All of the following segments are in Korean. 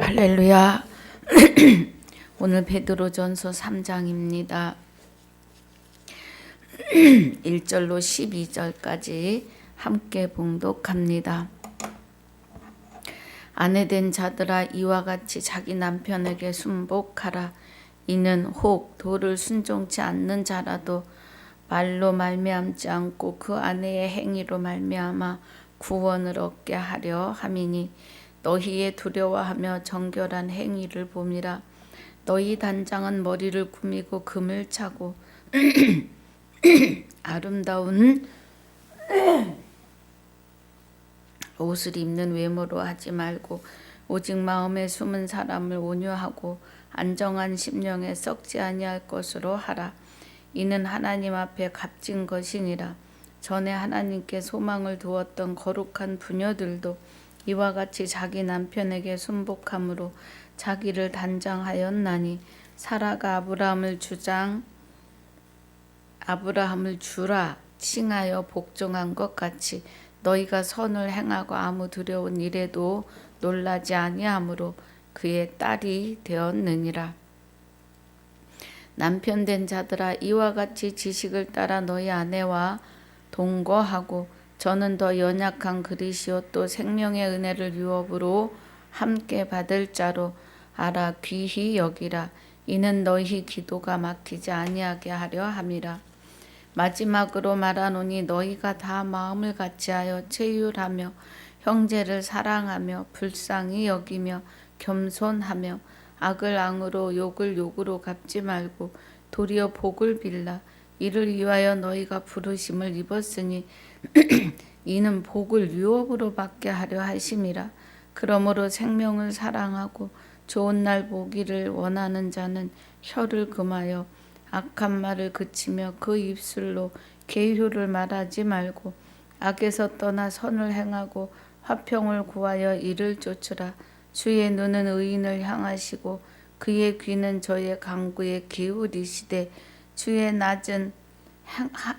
할렐루야. 오늘 베드로전서 3장입니다. 1절로 12절까지 함께 봉독합니다. 아내된 자들아 이와 같이 자기 남편에게 순복하라. 이는 혹 도를 순종치 않는 자라도 말로 말미암지 않고 그 아내의 행위로 말미암아 구원을 얻게 하려 함이니 너희의 두려워하며 정결한 행위를 봄이라. 너희 단장은 머리를 꾸미고 금을 차고 아름다운 옷을 입는 외모로 하지 말고 오직 마음에 숨은 사람을 온유하고 안정한 심령에 썩지 아니할 것으로 하라. 이는 하나님 앞에 값진 것이니라. 전에 하나님께 소망을 두었던 거룩한 부녀들도 이와 같이 자기 남편에게 순복함으로 자기를 단장하였나니 사라가 아브라함을 주라 칭하여 복종한 것 같이 너희가 선을 행하고 아무 두려운 일에도 놀라지 아니하므로 그의 딸이 되었느니라. 남편 된 자들아 이와 같이 지식을 따라 너희 아내와 동거하고 저는 더 연약한 그리스도 또 생명의 은혜를 유업으로 함께 받을 자로 알아 귀히 여기라. 이는 너희 기도가 막히지 아니하게 하려 함이라. 마지막으로 말하노니 너희가 다 마음을 같이하여 체휼하며 형제를 사랑하며 불쌍히 여기며 겸손하며 악을 악으로 욕을 욕으로 갚지 말고 도리어 복을 빌라. 이를 위하여 너희가 부르심을 입었으니 이는 복을 유업으로 받게 하려 하심이라. 그러므로 생명을 사랑하고 좋은 날 보기를 원하는 자는 혀를 금하여 악한 말을 그치며 그 입술로 계효를 말하지 말고 악에서 떠나 선을 행하고 화평을 구하여 이를 쫓으라. 주의 눈은 의인을 향하시고 그의 귀는 저의 간구에 기울이시되 주의 낮은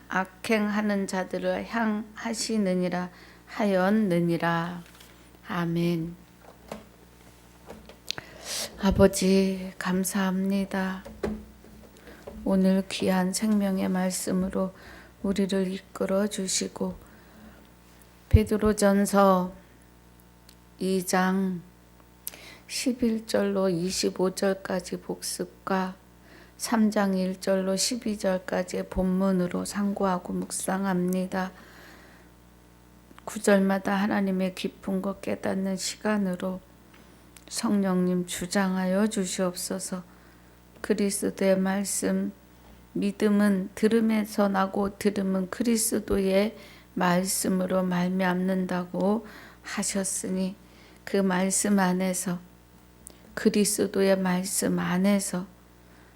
악행하는 자들을 향하시느니라 하였느니라. 아멘. 아버지 감사합니다. 오늘 귀한 생명의 말씀으로 우리를 이끌어 주시고 베드로전서 2장 11절로 25절까지 복습과 3장 1절로 12절까지 본문으로 상고하고 묵상합니다. 9절마다 하나님의 깊은 것 깨닫는 시간으로 성령님 주장하여 주시옵소서. 그리스도의 말씀, 믿음은 들음에서 나고 들음은 그리스도의 말씀으로 말미암는다고 하셨으니 그 말씀 안에서 그리스도의 말씀 안에서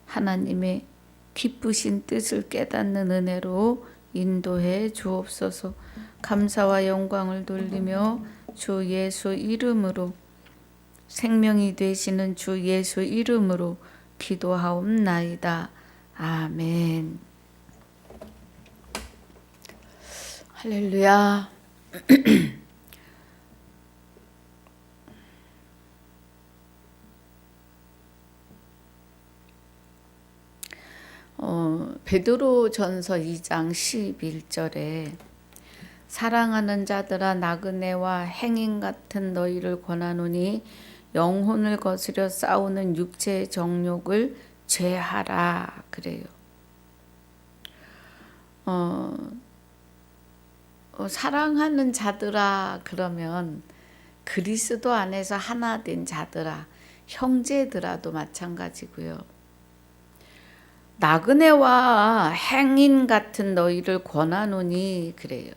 하나님의 기쁘신 뜻을 깨닫는 은혜로 인도해 주옵소서. 감사와 영광을 돌리며 주 예수 이름으로 생명이 되시는 주 예수 이름으로 기도하옵나이다. 아멘. 할렐루야. 베드로전서 2장 11절에 사랑하는 자들아 나그네와 행인 같은 너희를 권하노니 영혼을 거스려 싸우는 육체의 정욕을 제하라 그래요. 사랑하는 자들아 그러면 그리스도 안에서 하나 된 자들아 형제들아도 마찬가지고요. 나그네와 행인 같은 너희를 권하노니 그래요.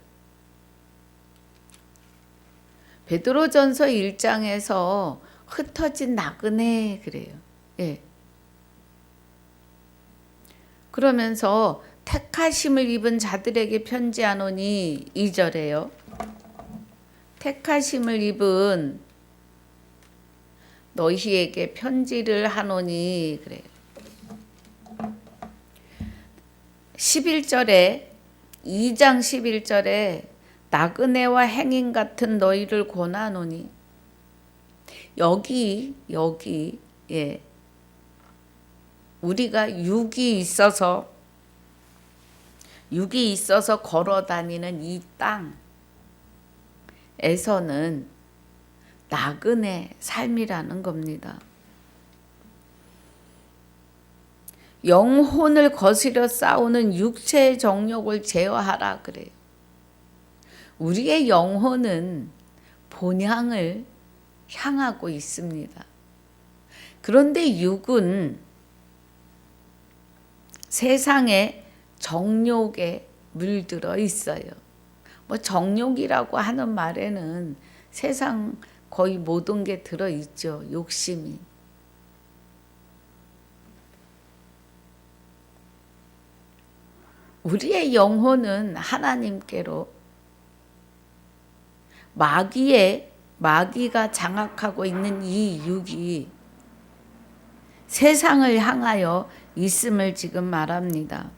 베드로전서 1장에서 흩어진 나그네 그래요. 예. 그러면서 택하심을 입은 자들에게 편지하노니 2절에요. 택하심을 입은 너희에게 편지를 하노니 그래요. 11절에 2장 11절에 나그네와 행인 같은 너희를 권하노니 여기 예. 우리가 육이 있어서 걸어 다니는 이 땅에서는 나그네 삶이라는 겁니다. 영혼을 거스려 싸우는 육체의 정욕을 제어하라 그래요. 우리의 영혼은 본향을 향하고 있습니다. 그런데 육은 세상의 정욕에 물들어 있어요. 뭐 정욕이라고 하는 말에는 세상 거의 모든 게 들어있죠. 욕심이. 우리의 영혼은 하나님께로 마귀가 장악하고 있는 이 육이 세상을 향하여 있음을 지금 말합니다.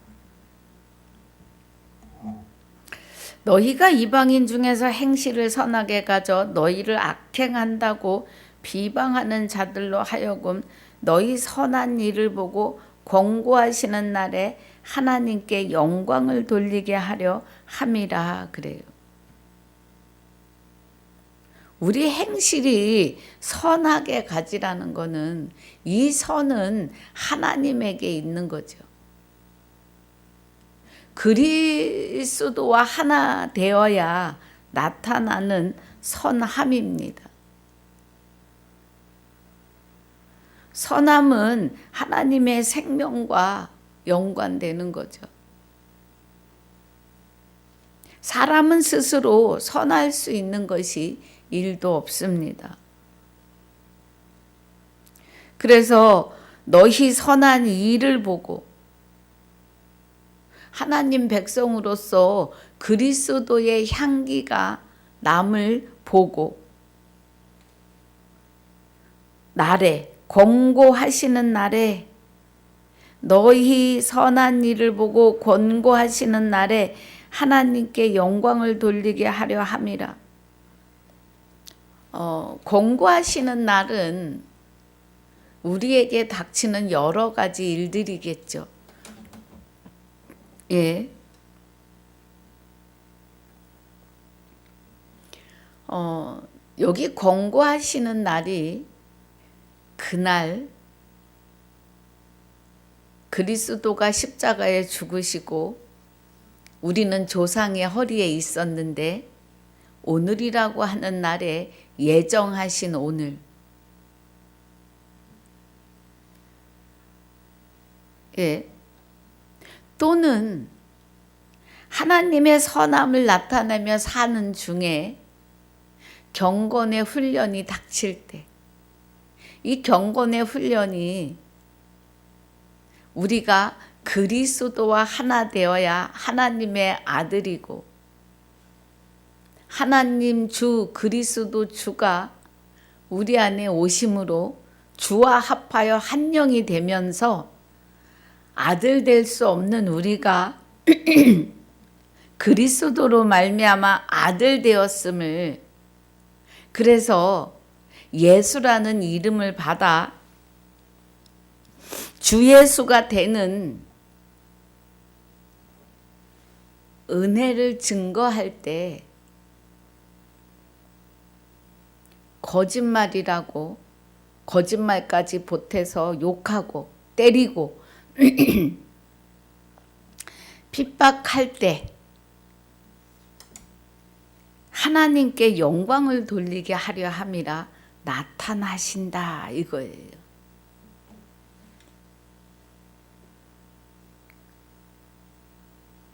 너희가 이방인 중에서 행실을 선하게 가져 너희를 악행한다고 비방하는 자들로 하여금 너희 선한 일을 보고 권고하시는 날에 하나님께 영광을 돌리게 하려 함이라 그래요. 우리 행실이 선하게 가지라는 것은 이 선은 하나님에게 있는 거죠. 그리스도와 하나 되어야 나타나는 선함입니다. 선함은 하나님의 생명과 연관되는 거죠. 사람은 스스로 선할 수 있는 것이 일도 없습니다. 그래서 너희 선한 일을 보고 하나님 백성으로서 그리스도의 향기가 남을 보고 날에 권고하시는 날에 너희 선한 일을 보고 권고하시는 날에 하나님께 영광을 돌리게 하려 함이라. 권고하시는 날은 우리에게 닥치는 여러 가지 일들이겠죠. 예. 여기 권고하시는 날이 그날 그리스도가 십자가에 죽으시고 우리는 조상의 허리에 있었는데 오늘이라고 하는 날에 예정하신 오늘, 예. 또는 하나님의 선함을 나타내며 사는 중에 경건의 훈련이 닥칠 때, 이 경건의 훈련이 우리가 그리스도와 하나 되어야 하나님의 아들이고 하나님 주 그리스도 주가 우리 안에 오심으로 주와 합하여 한 영이 되면서 아들 될 수 없는 우리가 그리스도로 말미암아 아들 되었음을, 그래서 예수라는 이름을 받아 주 예수가 되는 은혜를 증거할 때 거짓말이라고 거짓말까지 보태서 욕하고 때리고 핍박할 때 하나님께 영광을 돌리게 하려 함이라 나타나신다 이거예요.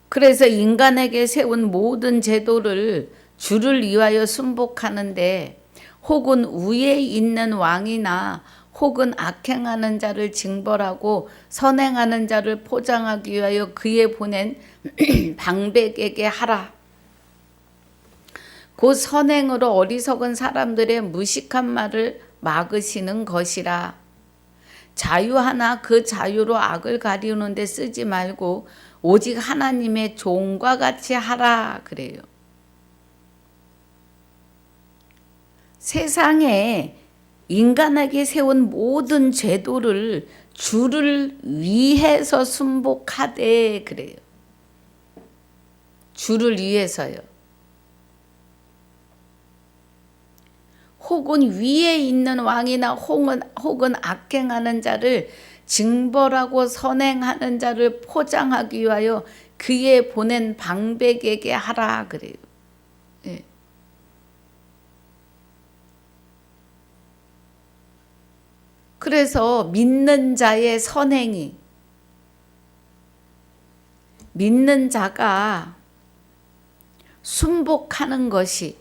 그래서 인간에게 세운 모든 제도를 주를 위하여 순복하는데 혹은 위에 있는 왕이나 혹은 악행하는 자를 징벌하고 선행하는 자를 포장하기 위하여 그에 보낸 방백에게 하라. 곧 선행으로 어리석은 사람들의 무식한 말을 막으시는 것이라. 자유하나 그 자유로 악을 가리우는 데 쓰지 말고 오직 하나님의 종과 같이 하라 그래요. 세상에 인간에게 세운 모든 제도를 주를 위해서 순복하되 그래요. 주를 위해서요. 혹은 위에 있는 왕이나 혹은 악행하는 자를 징벌하고 선행하는 자를 포장하기 위하여 그의 보낸 방백에게 하라 그래요. 예. 그래서 믿는 자의 선행이, 믿는 자가 순복하는 것이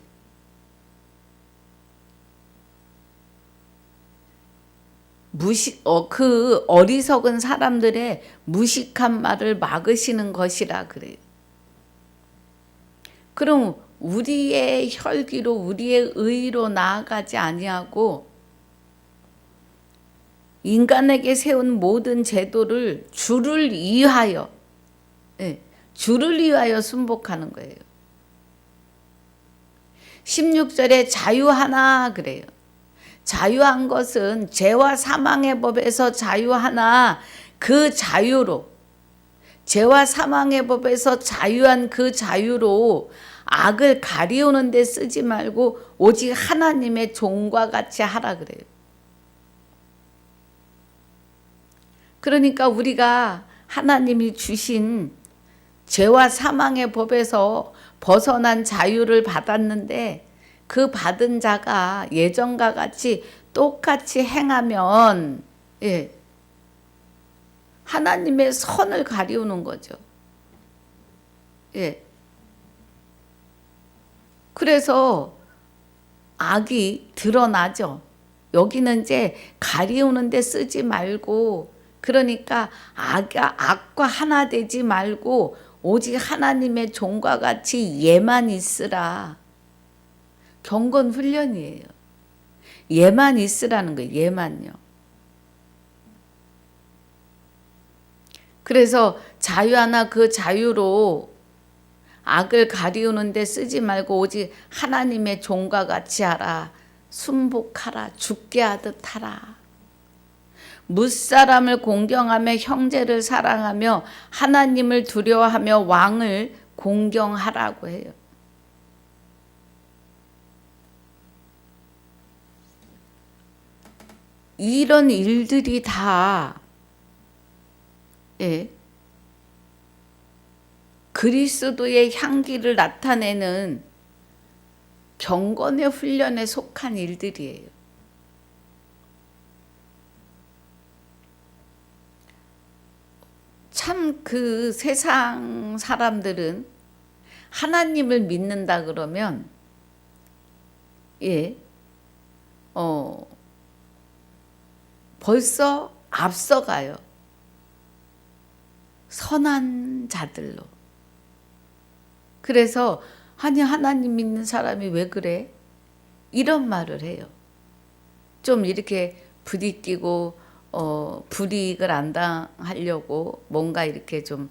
그 어리석은 사람들의 무식한 말을 막으시는 것이라 그래요. 그럼 우리의 혈기로 우리의 의로 나아가지 아니하고 인간에게 세운 모든 제도를 주를 위하여, 주를 위하여 순복하는 거예요. 16절에 자유하나 그래요. 자유한 것은 죄와 사망의 법에서 자유하나 그 자유로, 죄와 사망의 법에서 자유한 그 자유로 악을 가리우는 데 쓰지 말고 오직 하나님의 종과 같이 하라 그래요. 그러니까 우리가 하나님이 주신 죄와 사망의 법에서 벗어난 자유를 받았는데 그 받은 자가 예전과 같이 똑같이 행하면 하나님의 선을 가리우는 거죠. 그래서 악이 드러나죠. 여기는 이제 가리우는 데 쓰지 말고, 그러니까 악과 하나 되지 말고 오직 하나님의 종과 같이 예만 있으라. 경건 훈련이에요. 예만 있으라는 거예요. 예만요. 그래서 자유하나 그 자유로 악을 가리우는 데 쓰지 말고 오직 하나님의 종과 같이 하라. 순복하라. 죽게 하듯 하라. 무사람을 공경하며 형제를 사랑하며 하나님을 두려워하며 왕을 공경하라고 해요. 이런 일들이 다 그리스도의 향기를 나타내는 경건의 훈련에 속한 일들이에요. 참 그 세상 사람들은 하나님을 믿는다 그러면 벌써 앞서가요. 선한 자들로. 그래서 아니 하나님 믿는 사람이 왜 그래? 이런 말을 해요. 좀 이렇게 부딪히고 불이익을 안 당하려고 뭔가 이렇게 좀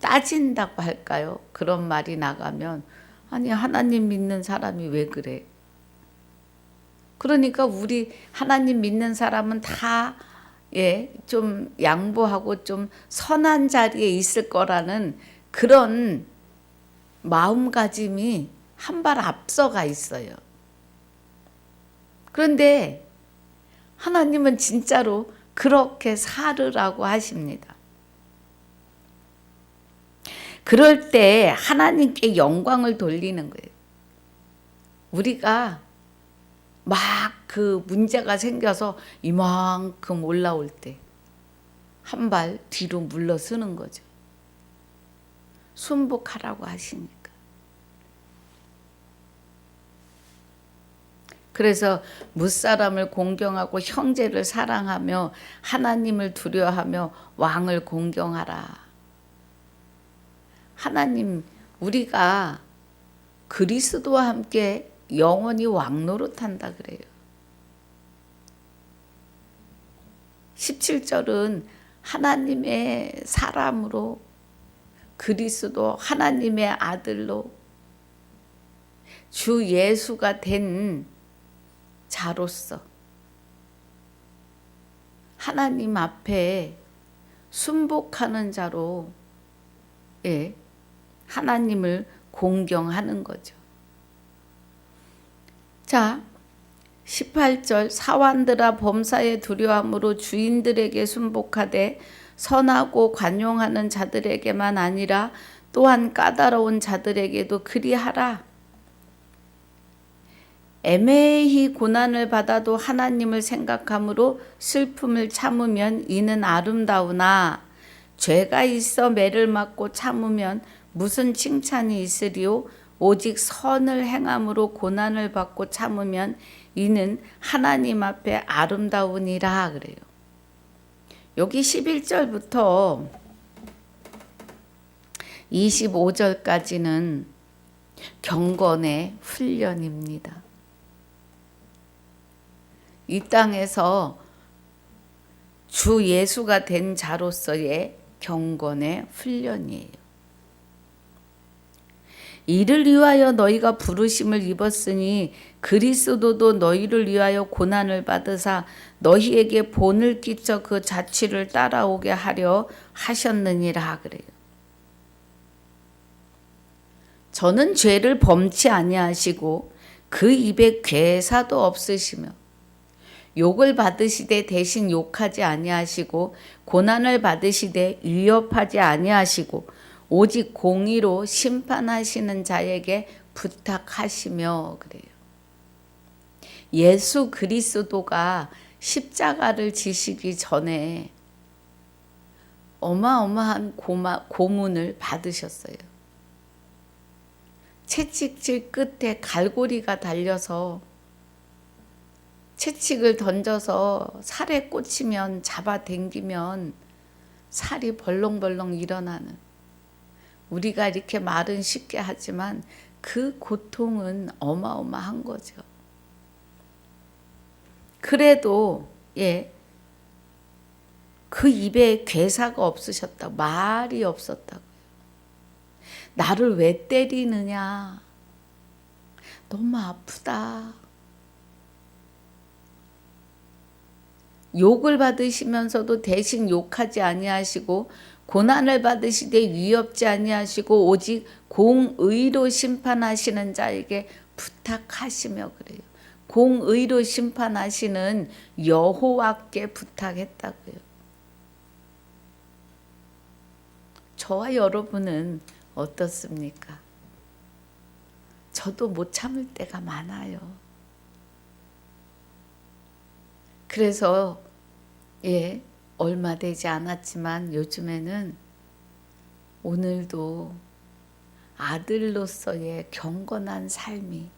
따진다고 할까요? 그런 말이 나가면 아니 하나님 믿는 사람이 왜 그래? 그러니까 우리 하나님 믿는 사람은 다 좀 양보하고 좀 선한 자리에 있을 거라는 그런 마음가짐이 한 발 앞서가 있어요. 그런데 하나님은 진짜로 그렇게 살으라고 하십니다. 그럴 때 하나님께 영광을 돌리는 거예요. 우리가 막 그 문제가 생겨서 이만큼 올라올 때 한 발 뒤로 물러서는 거죠. 순복하라고 하시니까. 그래서 무사람을 공경하고 형제를 사랑하며 하나님을 두려워하며 왕을 공경하라. 하나님, 우리가 그리스도와 함께 영원히 왕노릇한다 그래요. 17절은 하나님의 사람으로 그리스도 하나님의 아들로 주 예수가 된 자로서 하나님 앞에 순복하는 자로 하나님을 공경하는 거죠. 자, 18절 사환들아 범사에 두려움으로 주인들에게 순복하되 선하고 관용하는 자들에게만 아니라 또한 까다로운 자들에게도 그리하라. 애매히 고난을 받아도 하나님을 생각함으로 슬픔을 참으면 이는 아름다우나 죄가 있어 매를 맞고 참으면 무슨 칭찬이 있으리요? 오직 선을 행함으로 고난을 받고 참으면 이는 하나님 앞에 아름다우니라 그래요. 여기 11절부터 25절까지는 경건의 훈련입니다. 이 땅에서 주 예수가 된 자로서의 경건의 훈련이에요. 이를 위하여 너희가 부르심을 입었으니 그리스도도 너희를 위하여 고난을 받으사 너희에게 본을 끼쳐 그 자취를 따라오게 하려 하셨느니라 그래요. 저는 죄를 범치 아니하시고 그 입에 괴사도 없으시며 욕을 받으시되 대신 욕하지 아니하시고 고난을 받으시되 위협하지 아니하시고 오직 공의로 심판하시는 자에게 부탁하시며 그래요. 예수 그리스도가 십자가를 지시기 전에 어마어마한 고문을 받으셨어요. 채찍질 끝에 갈고리가 달려서 채찍을 던져서 살에 꽂히면 잡아당기면 살이 벌렁벌렁 일어나는, 우리가 이렇게 말은 쉽게 하지만 그 고통은 어마어마한 거죠. 그래도 그 입에 괴사가 없으셨다, 말이 없었다고요. 나를 왜 때리느냐, 너무 아프다. 욕을 받으시면서도 대신 욕하지 아니하시고 고난을 받으시되 위협지 아니하시고 오직 공의로 심판하시는 자에게 부탁하시며 그래요. 공의로 심판하시는 여호와께 부탁했다고요. 저와 여러분은 어떻습니까? 저도 못 참을 때가 많아요. 그래서 얼마 되지 않았지만 요즘에는 오늘도 아들로서의 경건한 삶이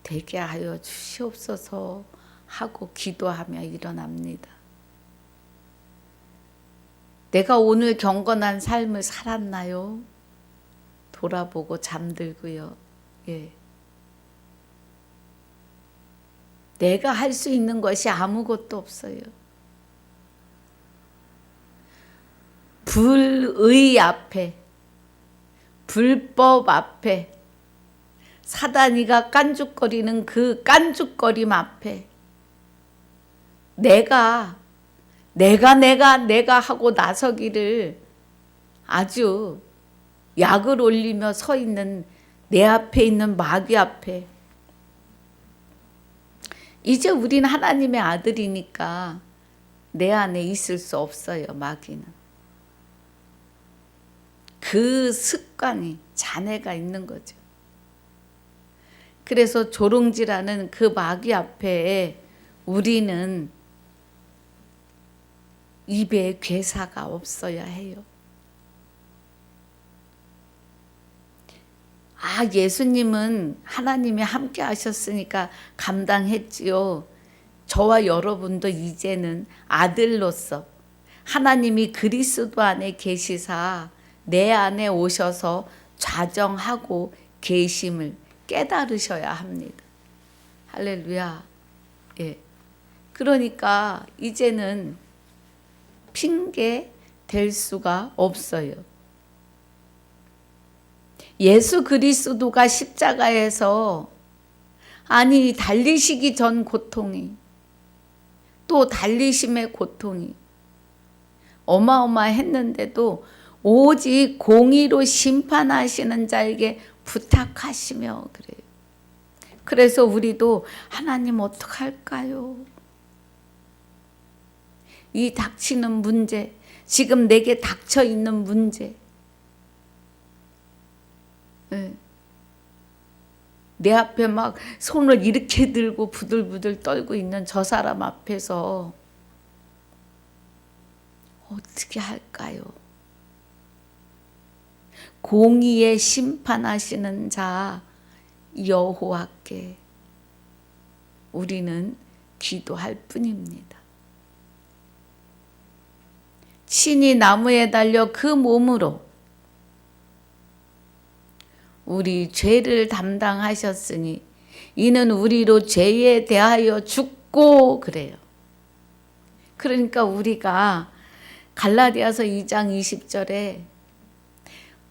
되게 하여 주시옵소서 하고 기도하며 일어납니다. 내가 오늘 경건한 삶을 살았나요? 돌아보고 잠들고요. 내가 할 수 있는 것이 아무것도 없어요. 불의 앞에, 불법 앞에, 사단이가 깐죽거리는 그 깐죽거림 앞에 내가 하고 나서기를 아주 약을 올리며 서 있는 내 앞에 있는 마귀 앞에, 이제 우린 하나님의 아들이니까 내 안에 있을 수 없어요. 마귀는 그 습관이 자네가 있는 거죠. 그래서 조롱질하는 그 마귀 앞에 우리는 입에 괴사가 없어야 해요. 예수님은 하나님이 함께 하셨으니까 감당했지요. 저와 여러분도 이제는 아들로서 하나님이 그리스도 안에 계시사 내 안에 오셔서 좌정하고 계심을 깨달으셔야 합니다. 할렐루야. 그러니까 이제는 핑계 댈 수가 없어요. 예수 그리스도가 십자가에서 아니, 달리시기 전 고통이, 또 달리심의 고통이 어마어마했는데도 오직 공의로 심판하시는 자에게 부탁하시며 그래요. 그래서 우리도 하나님 어떡할까요? 이 닥치는 문제, 지금 내게 닥쳐 있는 문제, 내 앞에 막 손을 이렇게 들고 부들부들 떨고 있는 저 사람 앞에서 어떻게 할까요? 공의에 심판하시는 자 여호와께 우리는 기도할 뿐입니다. 친히 나무에 달려 그 몸으로 우리 죄를 담당하셨으니 이는 우리로 죄에 대하여 죽고 그래요. 그러니까 우리가 갈라디아서 2장 20절에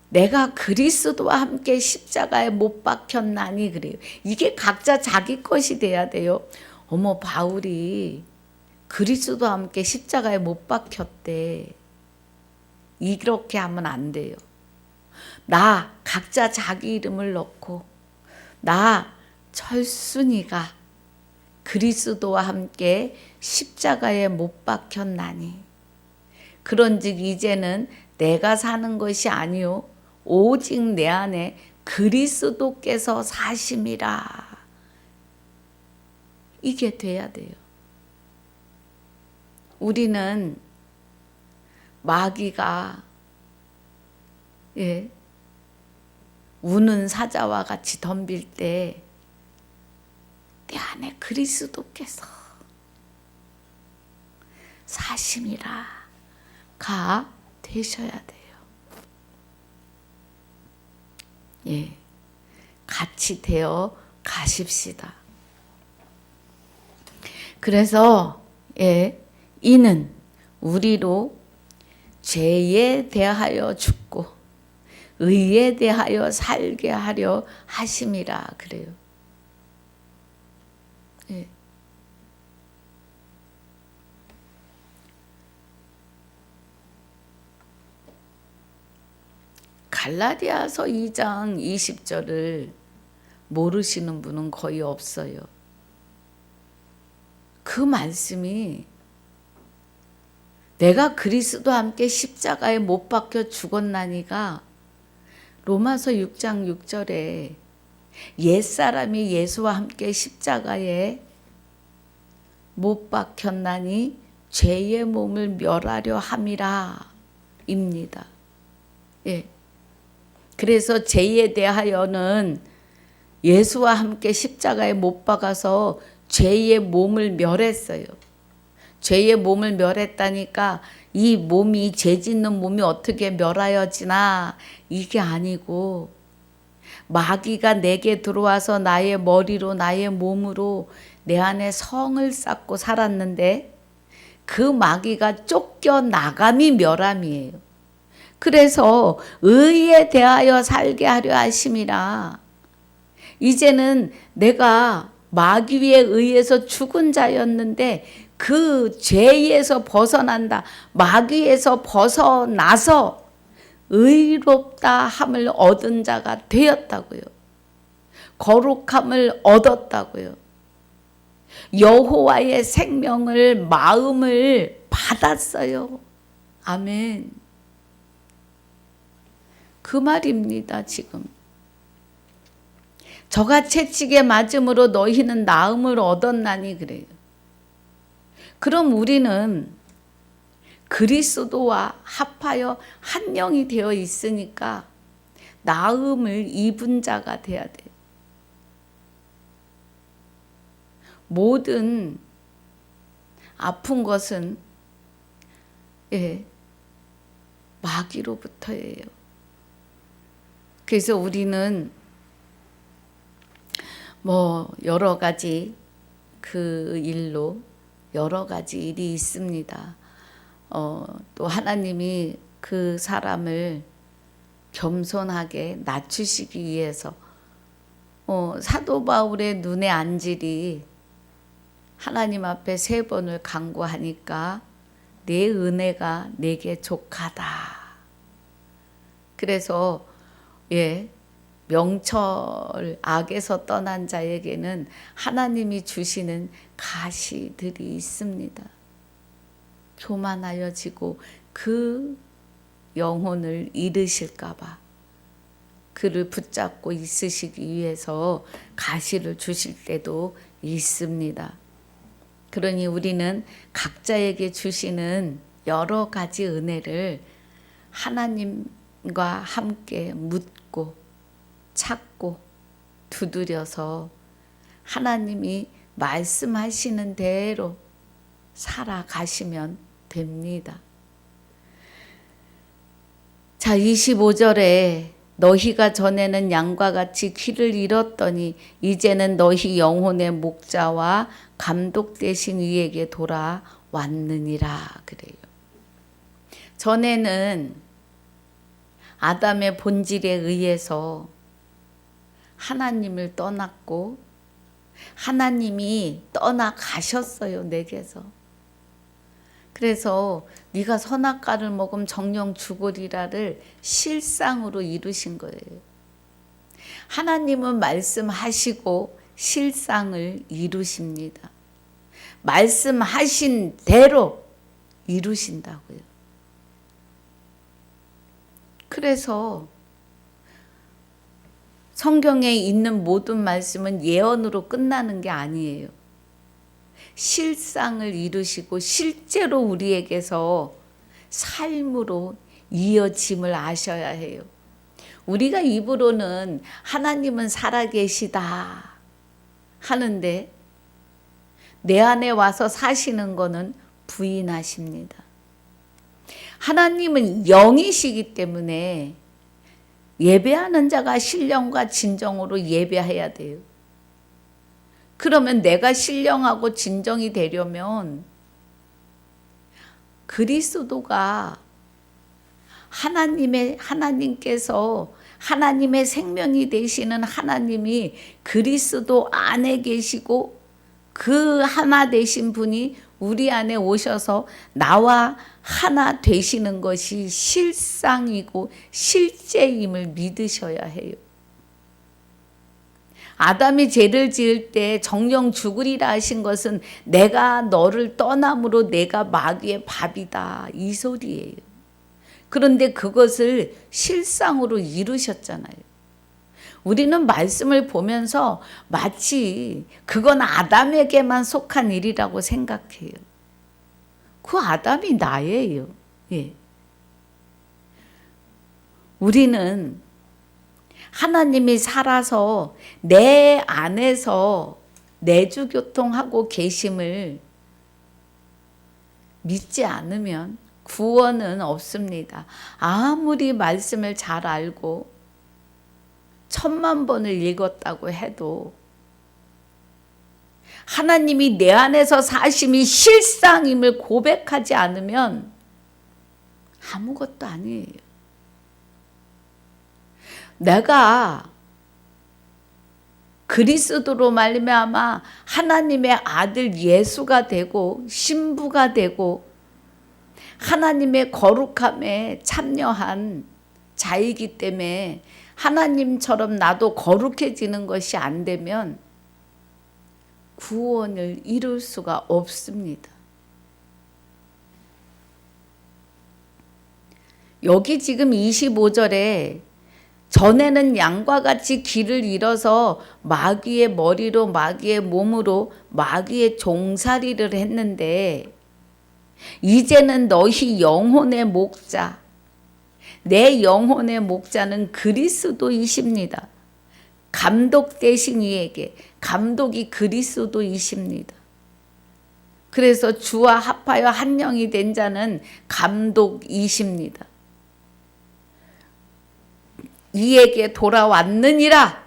내가 그리스도와 함께 십자가에 못 박혔나니 그래요. 이게 각자 자기 것이 돼야 돼요. 어머, 바울이 그리스도와 함께 십자가에 못 박혔대. 이렇게 하면 안 돼요. 나 각자 자기 이름을 넣고 나 철순이가 그리스도와 함께 십자가에 못 박혔나니 그런즉 이제는 내가 사는 것이 아니요 오직 내 안에 그리스도께서 사심이라. 이게 돼야 돼요. 우리는 마귀가 우는 사자와 같이 덤빌 때 내 안에 그리스도께서 사심이라 가 되셔야 돼요. 같이 되어 가십시다. 그래서 이는 우리로 죄에 대하여 죽고 의에 대하여 살게 하려 하심이라 그래요. 갈라디아서 2장 20절을 모르시는 분은 거의 없어요. 그 말씀이 내가 그리스도와 함께 십자가에 못 박혀 죽었나니가 로마서 6장 6절에 옛사람이 예수와 함께 십자가에 못 박혔나니 죄의 몸을 멸하려 함이라 입니다. 그래서 죄에 대하여는 예수와 함께 십자가에 못 박아서 죄의 몸을 멸했어요. 죄의 몸을 멸했다니까 이 몸이 죄 짓는 몸이 어떻게 멸하여지나 이게 아니고 마귀가 내게 들어와서 나의 머리로 나의 몸으로 내 안에 성을 쌓고 살았는데 그 마귀가 쫓겨나감이 멸함이에요. 그래서 의에 대하여 살게 하려 하심이라. 이제는 내가 마귀에 의해서 죽은 자였는데 그 죄에서 벗어난다. 마귀에서 벗어나서 의롭다 함을 얻은 자가 되었다고요. 거룩함을 얻었다고요. 여호와의 생명을 마음을 받았어요. 아멘. 그 말입니다. 지금 저가 채찍에 맞음으로 너희는 나음을 얻었나니 그래요. 그럼 우리는 그리스도와 합하여 한 영이 되어 있으니까 나음을 입은 자가 돼야 돼요. 모든 아픈 것은 마귀로부터예요. 그래서 우리는 여러 가지 그 일로 여러 가지 일이 있습니다. 또 하나님이 그 사람을 겸손하게 낮추시기 위해서 사도 바울의 눈의 안질이 하나님 앞에 3번을 간구하니까 내 은혜가 내게 족하다. 그래서 명철 악에서 떠난 자에게는 하나님이 주시는 가시들이 있습니다. 교만하여지고 그 영혼을 잃으실까 봐 그를 붙잡고 있으시기 위해서 가시를 주실 때도 있습니다. 그러니 우리는 각자에게 주시는 여러 가지 은혜를 하나님과 함께 묻고 찾고 두드려서 하나님이 말씀하시는 대로 살아가시면 됩니다. 자, 25절에 너희가 전에는 양과 같이 귀를 잃었더니 이제는 너희 영혼의 목자와 감독 되신 이에게 돌아왔느니라 그래요. 전에는 아담의 본질에 의해서 하나님을 떠났고 하나님이 떠나가셨어요, 내게서. 그래서 네가 선악과를 먹으면 정령 죽으리라를 실상으로 이루신 거예요. 하나님은 말씀하시고 실상을 이루십니다. 말씀하신 대로 이루신다고요. 그래서 성경에 있는 모든 말씀은 예언으로 끝나는 게 아니에요. 실상을 이루시고 실제로 우리에게서 삶으로 이어짐을 아셔야 해요. 우리가 입으로는 하나님은 살아계시다 하는데 내 안에 와서 사시는 거는 부인하십니다. 하나님은 영이시기 때문에 예배하는 자가 신령과 진정으로 예배해야 돼요. 그러면 내가 신령하고 진정이 되려면 그리스도가 하나님께서 하나님의 생명이 되시는 하나님이 그리스도 안에 계시고 그 하나 되신 분이 우리 안에 오셔서 나와 하나 되시는 것이 실상이고 실제임을 믿으셔야 해요. 아담이 죄를 지을 때 정령 죽으리라 하신 것은 내가 너를 떠남으로 내가 마귀의 밥이다 이 소리예요. 그런데 그것을 실상으로 이루셨잖아요. 우리는 말씀을 보면서 마치 그건 아담에게만 속한 일이라고 생각해요. 그 아담이 나예요. 우리는 하나님이 살아서 내 안에서 내주교통하고 계심을 믿지 않으면 구원은 없습니다. 아무리 말씀을 잘 알고 1000만 번을 읽었다고 해도 하나님이 내 안에서 사심이 실상임을 고백하지 않으면 아무것도 아니에요. 내가 그리스도로 말미암아 하나님의 아들 예수가 되고 신부가 되고 하나님의 거룩함에 참여한 자이기 때문에 하나님처럼 나도 거룩해지는 것이 안 되면 구원을 이룰 수가 없습니다. 여기 지금 25절에 전에는 양과 같이 길을 잃어서 마귀의 머리로 마귀의 몸으로 마귀의 종살이를 했는데 이제는 너희 영혼의 목자, 내 영혼의 목자는 그리스도이십니다. 감독 되신 이에게 감독이 그리스도이십니다. 그래서 주와 합하여 한 영이 된 자는 감독이십니다. 이에게 돌아왔느니라.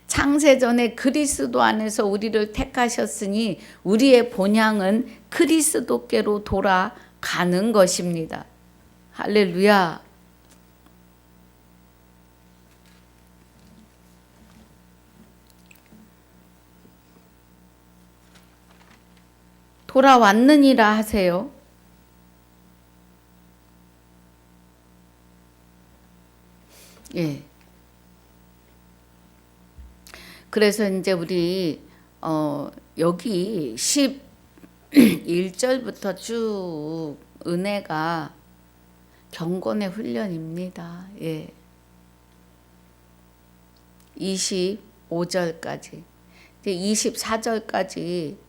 창세전에 그리스도 안에서 우리를 택하셨으니 우리의 본향은 그리스도께로 돌아가는 것입니다. 할렐루야. 돌아왔느니라 하세요. 예. 그래서 이제 우리 여기 11절부터 쭉 은혜가 경건의 훈련입니다. 예. 25절까지. 24절까지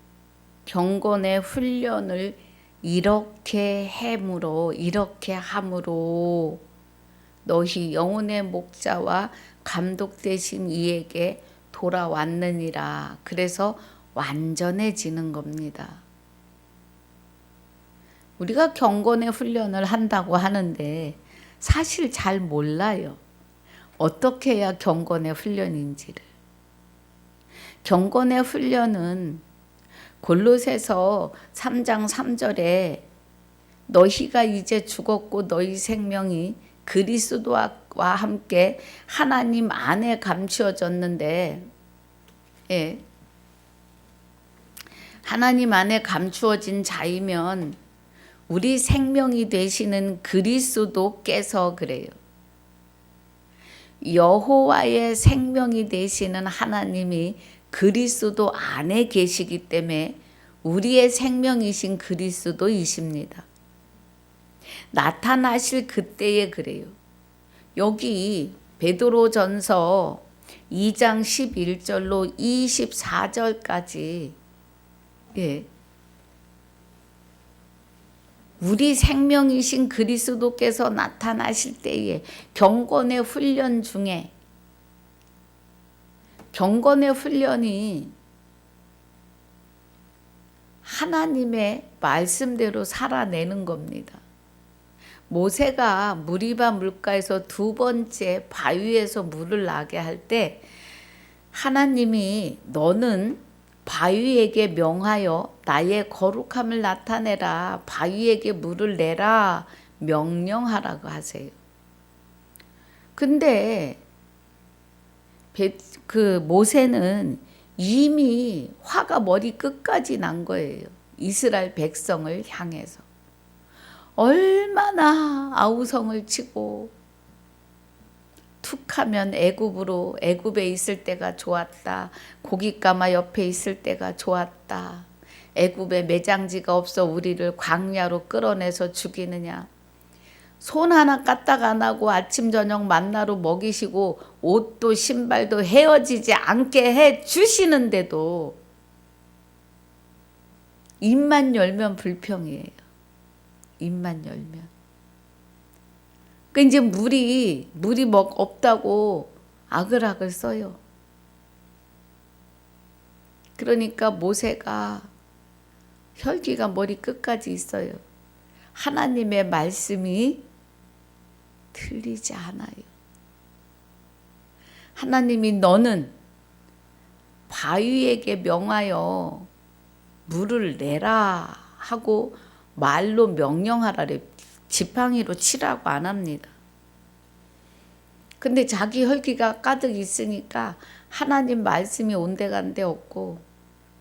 경건의 훈련을 이렇게 함으로 너희 영혼의 목자와 감독 되신 이에게 돌아왔느니라. 그래서 완전해지는 겁니다. 우리가 경건의 훈련을 한다고 하는데 사실 잘 몰라요. 어떻게 해야 경건의 훈련인지를. 경건의 훈련은 골로새서 3장 3절에 너희가 이제 죽었고 너희 생명이 그리스도와 함께 하나님 안에 감추어졌는데, 예, 하나님 안에 감추어진 자이면 우리 생명이 되시는 그리스도께서 그래요. 여호와의 생명이 되시는 하나님이 그리스도 안에 계시기 때문에 우리의 생명이신 그리스도이십니다. 나타나실 그때에 그래요. 여기 베드로전서 2장 11절로 24절까지, 예, 우리 생명이신 그리스도께서 나타나실 때에 경건의 훈련 중에, 경건의 훈련이 하나님의 말씀대로 살아내는 겁니다. 모세가 무리바 물가에서 두 번째 바위에서 물을 나게 할 때 하나님이 너는 바위에게 명하여 나의 거룩함을 나타내라. 바위에게 물을 내라. 명령하라고 하세요. 근데 그 모세는 이미 화가 머리 끝까지 난 거예요. 이스라엘 백성을 향해서. 얼마나 아우성을 치고 툭하면 애굽에 있을 때가 좋았다. 고깃가마 옆에 있을 때가 좋았다. 애굽에 매장지가 없어 우리를 광야로 끌어내서 죽이느냐. 손 하나 까딱 안 하고 아침 저녁 만나로 먹이시고 옷도 신발도 헤어지지 않게 해 주시는데도 입만 열면 불평이에요. 입만 열면. 그 이제 물이 없다고 아글아글 써요. 그러니까 모세가 혈기가 머리 끝까지 있어요. 하나님의 말씀이 틀리지 않아요. 하나님이 너는 바위에게 명하여 물을 내라 하고 말로 명령하라래. 지팡이로 치라고 안 합니다. 근데 자기 혈기가 가득 있으니까 하나님 말씀이 온데간데 없고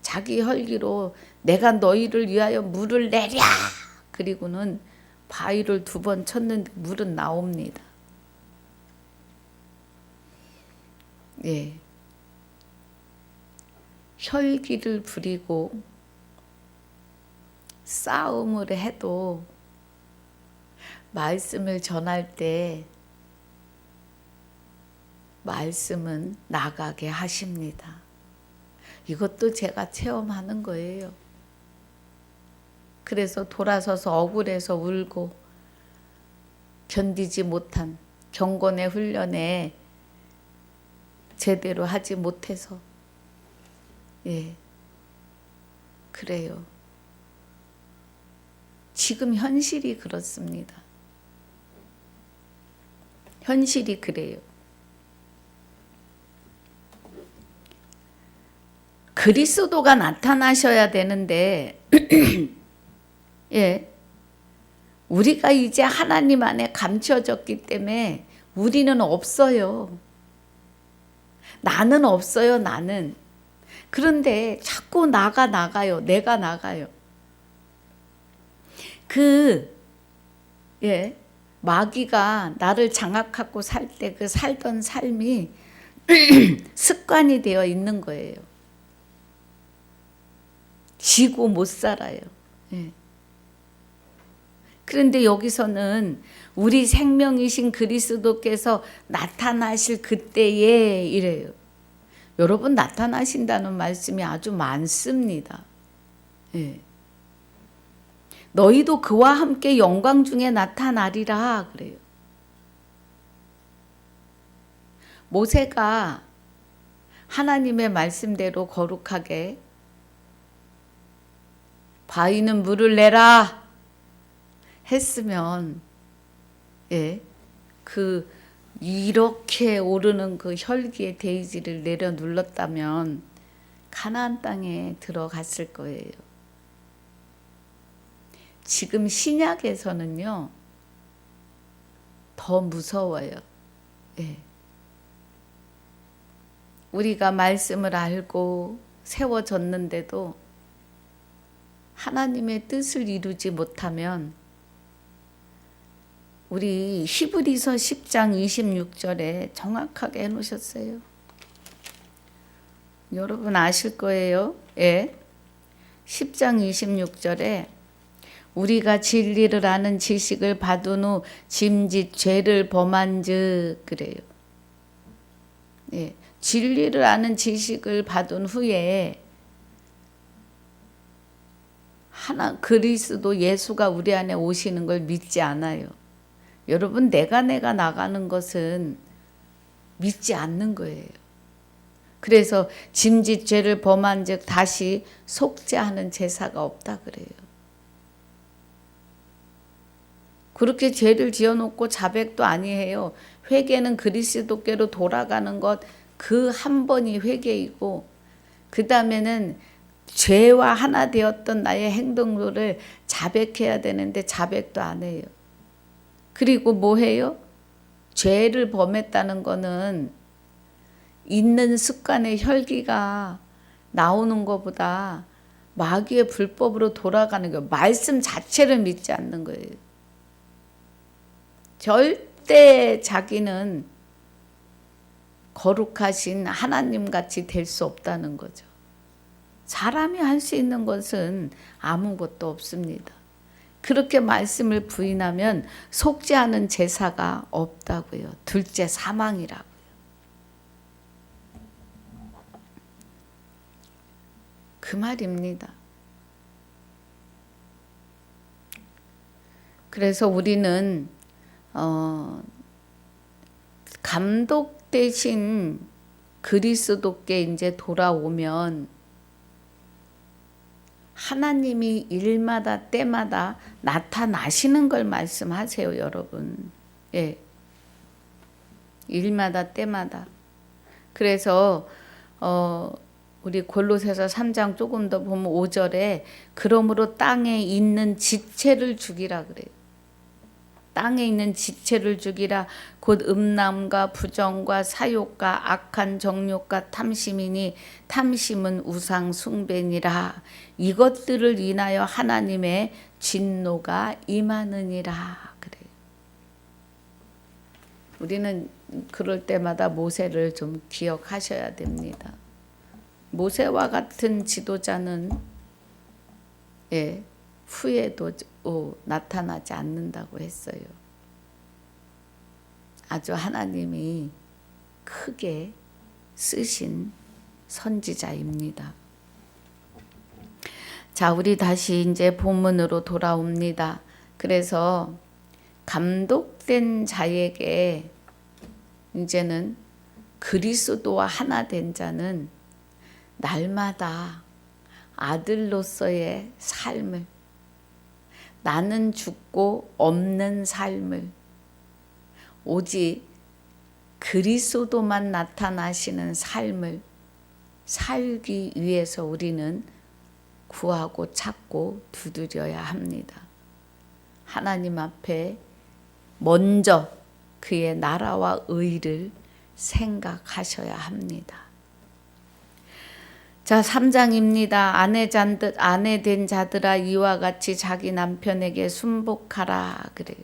자기 혈기로 내가 너희를 위하여 물을 내랴. 그리고는 바위를 2번 쳤는데 물은 나옵니다. 예. 혈기를 부리고 싸움을 해도 말씀을 전할 때 말씀은 나가게 하십니다. 이것도 제가 체험하는 거예요. 그래서 돌아서서 억울해서 울고 견디지 못한 경건의 훈련에 제대로 하지 못해서, 예, 그래요. 지금 현실이 그렇습니다. 현실이 그래요. 그리스도가 나타나셔야 되는데 예, 우리가 이제 하나님 안에 감춰졌기 때문에 우리는 없어요. 나는 없어요. 나는. 그런데 자꾸 나가요. 내가 나가요. 예, 마귀가 나를 장악하고 살 때 그 살던 삶이 습관이 되어 있는 거예요. 지고 못 살아요. 예. 그런데 여기서는 우리 생명이신 그리스도께서 나타나실 그때에 이래요. 여러분 나타나신다는 말씀이 아주 많습니다. 예. 너희도 그와 함께 영광 중에 나타나리라 그래요. 모세가 하나님의 말씀대로 거룩하게 바위는 물을 내라 했으면 예, 그 이렇게 오르는 그 혈기의 데이지를 내려 눌렀다면 가나안 땅에 들어갔을 거예요. 지금 신약에서는요 더 무서워요. 예. 우리가 말씀을 알고 세워졌는데도 하나님의 뜻을 이루지 못하면 우리 히브리서 10장 26절에 정확하게 해놓으셨어요. 여러분 아실 거예요. 예. 10장 26절에 우리가 진리를 아는 지식을 받은 후 짐짓 죄를 범한즉 그래요. 예. 진리를 아는 지식을 받은 후에 그리스도 예수가 우리 안에 오시는 걸 믿지 않아요. 여러분 내가 나가는 것은 믿지 않는 거예요. 그래서 짐짓 죄를 범한즉 다시 속죄하는 제사가 없다 그래요. 그렇게 죄를 지어놓고 자백도 아니해요. 회개는 그리스도께로 돌아가는 것 그 한 번이 회개이고 그 다음에는 죄와 하나 되었던 나의 행동들을 자백해야 되는데 자백도 안 해요. 그리고 뭐 해요? 죄를 범했다는 거는 있는 습관의 혈기가 나오는 것보다 마귀의 불법으로 돌아가는 거예요. 말씀 자체를 믿지 않는 거예요. 절대 자기는 거룩하신 하나님같이 될 수 없다는 거죠. 사람이 할 수 있는 것은 아무것도 없습니다. 그렇게 말씀을 부인하면 속죄하는 제사가 없다고요. 둘째 사망이라고요. 그 말입니다. 그래서 우리는 감독 대신 그리스도께 이제 돌아오면 하나님이 일마다 때마다 나타나시는 걸 말씀하세요, 여러분. 예. 일마다 때마다. 그래서 우리 골로새서 3장 조금 더 보면 5절에 그러므로 땅에 있는 지체를 죽이라 그래요. 땅에 있는 지체를 죽이라 곧 음란과 부정과 사욕과 악한 정욕과 탐심이니 탐심은 우상 숭배니라. 이것들을 인하여 하나님의 진노가 임하느니라 그래요. 우리는 그럴 때마다 모세를 좀 기억하셔야 됩니다. 모세와 같은 지도자는 예, 후에도 나타나지 않는다고 했어요. 아주 하나님이 크게 쓰신 선지자입니다. 자, 우리 다시 이제 본문으로 돌아옵니다. 그래서 감독된 자에게 이제는 그리스도와 하나 된 자는 날마다 아들로서의 삶을, 나는 죽고 없는 삶을, 오직 그리스도만 나타나시는 삶을 살기 위해서 우리는 구하고 찾고 두드려야 합니다. 하나님 앞에 먼저 그의 나라와 의를 생각하셔야 합니다. 자, 3장입니다. 아내 된 자들아 이와 같이 자기 남편에게 순복하라 그래요.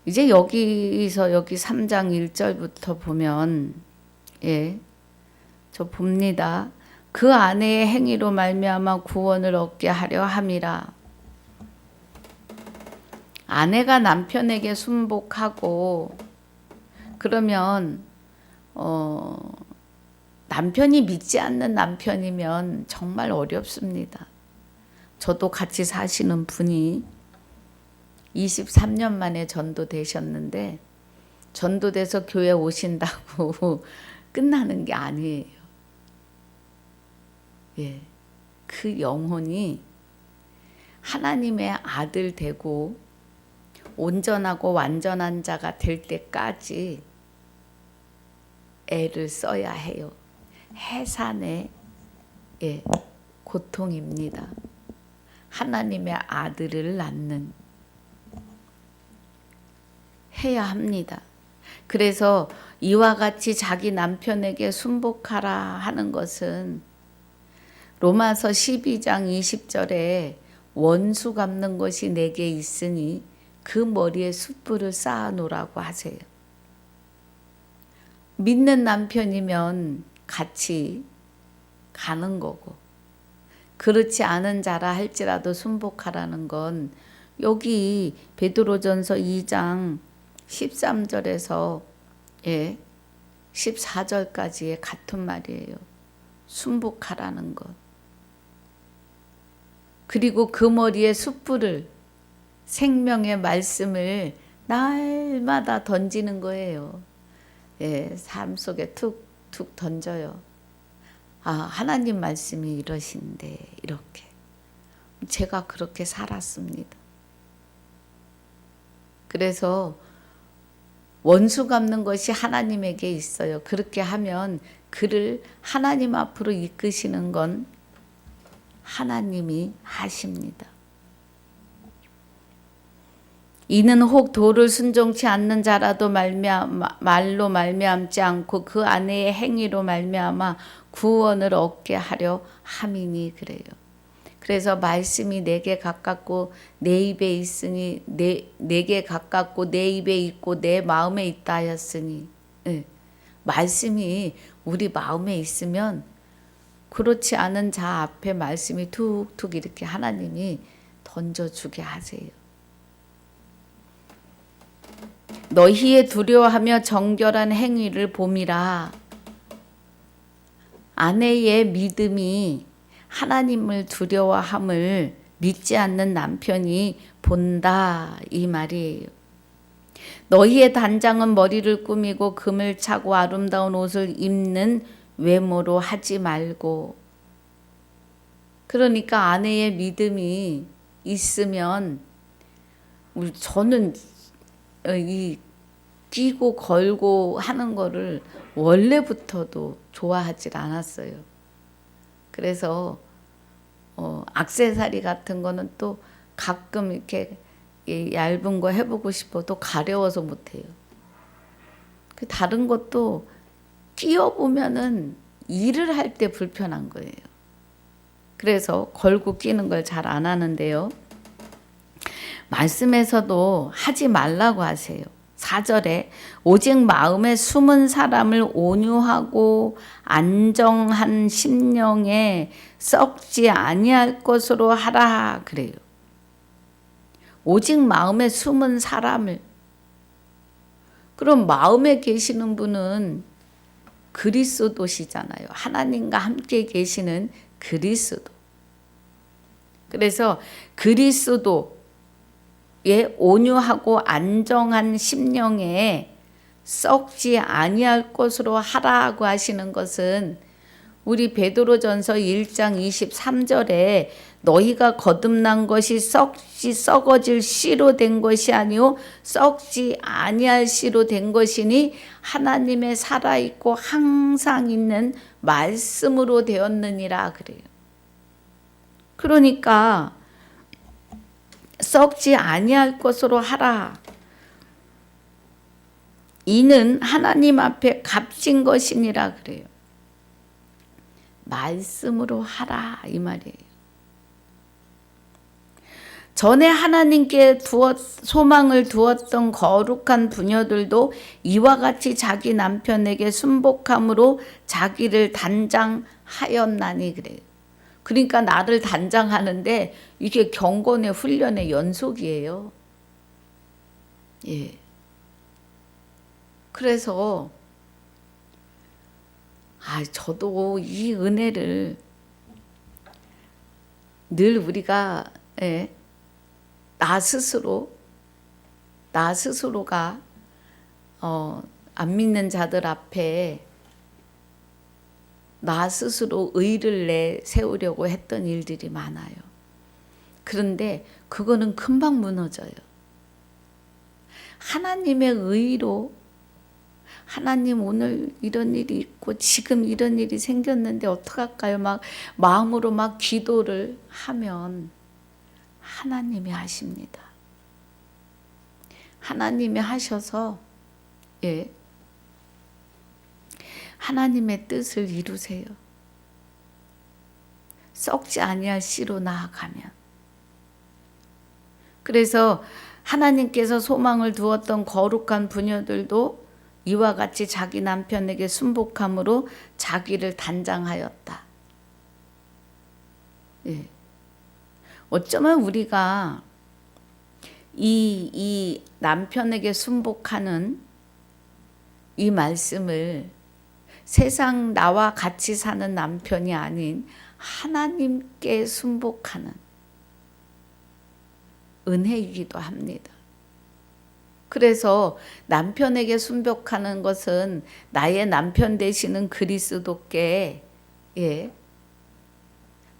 이제 여기서 여기 3장 1절부터 보면 저 봅니다. 그 아내의 행위로 말미암아 구원을 얻게 하려 함이라. 아내가 남편에게 순복하고 그러면 남편이 믿지 않는 남편이면 정말 어렵습니다. 저도 같이 사시는 분이 23년 만에 전도되셨는데 전도돼서 교회 오신다고 끝나는 게 아니에요. 그 영혼이 하나님의 아들 되고 온전하고 완전한 자가 될 때까지 애를 써야 해요. 해산의 고통입니다. 하나님의 아들을 낳는 해야 합니다. 그래서 이와 같이 자기 남편에게 순복하라 하는 것은 로마서 12장 20절에 원수 갚는 것이 내게 있으니 그 머리에 숯불을 쌓아놓으라고 하세요. 믿는 남편이면 같이 가는 거고 그렇지 않은 자라 할지라도 순복하라는 건 여기 베드로전서 2장 13절에서 14절까지의 같은 말이에요. 순복하라는 것. 그리고 그 머리에 숯불을 생명의 말씀을 날마다 던지는 거예요. 삶 속에 툭툭 던져요. 하나님 말씀이 이러신데 이렇게. 제가 그렇게 살았습니다. 그래서 원수 갚는 것이 하나님에게 있어요. 그렇게 하면 그를 하나님 앞으로 이끄시는 건 하나님이 하십니다. 이는 혹 도를 순종치 않는 자라도 말로 말미암지 않고 그 아내의 행위로 말미암아 구원을 얻게 하려 함이니 그래요. 그래서 말씀이 내게 가깝고 내 입에 있으니 내게 가깝고 내 입에 있고 내 마음에 있다 하였으니 말씀이 우리 마음에 있으면 그렇지 않은 자 앞에 말씀이 툭툭 이렇게 하나님이 던져주게 하세요. 너희의 두려워하며 정결한 행위를 봄이라. 아내의 믿음이 하나님을 두려워함을 믿지 않는 남편이 본다 이 말이에요. 너희의 단장은 머리를 꾸미고 금을 차고 아름다운 옷을 입는 외모로 하지 말고. 그러니까 아내의 믿음이 있으면 저는 이 끼고 걸고 하는 거를 원래부터도 좋아하질 않았어요. 그래서 액세서리 같은 거는 또 가끔 이렇게 얇은 거 해보고 싶어도 가려워서 못해요. 그 다른 것도 끼워보면은 일을 할 때 불편한 거예요. 그래서 걸고 끼는 걸 잘 안 하는데요. 말씀에서도 하지 말라고 하세요. 4절에 오직 마음에 숨은 사람을 온유하고 안정한 심령에 썩지 아니할 것으로 하라 그래요. 오직 마음에 숨은 사람을. 그럼 마음에 계시는 분은 그리스도시잖아요. 하나님과 함께 계시는 그리스도. 그래서 그리스도의 온유하고 안정한 심령에 썩지 아니할 것으로 하라고 하시는 것은 우리 베드로전서 1장 23절에 너희가 거듭난 것이 썩어질 씨로 된 것이 아니요 썩지 아니할 씨로 된 것이니 하나님의 살아있고 항상 있는 말씀으로 되었느니라 그래요. 그러니까 썩지 아니할 것으로 하라. 이는 하나님 앞에 값진 것이니라 그래요. 말씀으로 하라 이 말이에요. 전에 하나님께 소망을 두었던 거룩한 부녀들도 이와 같이 자기 남편에게 순복함으로 자기를 단장하였나니 그래요. 그러니까 나를 단장하는데 이게 경건의 훈련의 연속이에요. 예. 그래서 저도 이 은혜를 늘 우리가 나 스스로가 안 믿는 자들 앞에 나 스스로 의를 내세우려고 했던 일들이 많아요. 그런데 그거는 금방 무너져요. 하나님의 의로 하나님 오늘 이런 일이 있고 지금 이런 일이 생겼는데 어떡할까요? 막 마음으로 막 기도를 하면 하나님이 하십니다. 하나님이 하셔서 하나님의 뜻을 이루세요. 썩지 아니할 씨로 나아가면. 그래서 하나님께서 소망을 두었던 거룩한 부녀들도 이와 같이 자기 남편에게 순복함으로 자기를 단장하였다. 어쩌면 우리가 이 남편에게 순복하는 이 말씀을 세상 나와 같이 사는 남편이 아닌 하나님께 순복하는 은혜이기도 합니다. 그래서 남편에게 순복하는 것은 나의 남편 되시는 그리스도께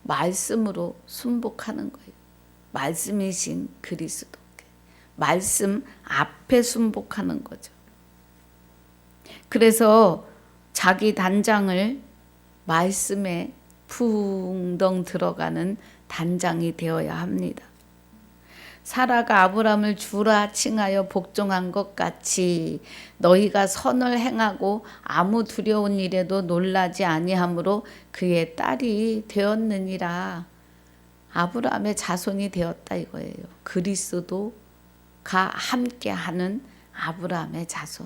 말씀으로 순복하는 거예요. 말씀이신 그리스도께. 말씀 앞에 순복하는 거죠. 그래서 자기 단장을 말씀에 붕덩 들어가는 단장이 되어야 합니다. 사라가 아브람을 주라 칭하여 복종한 것 같이 너희가 선을 행하고 아무 두려운 일에도 놀라지 아니하므로 그의 딸이 되었느니라. 아브람의 자손이 되었다 이거예요. 그리스도가 함께하는 아브람의 자손.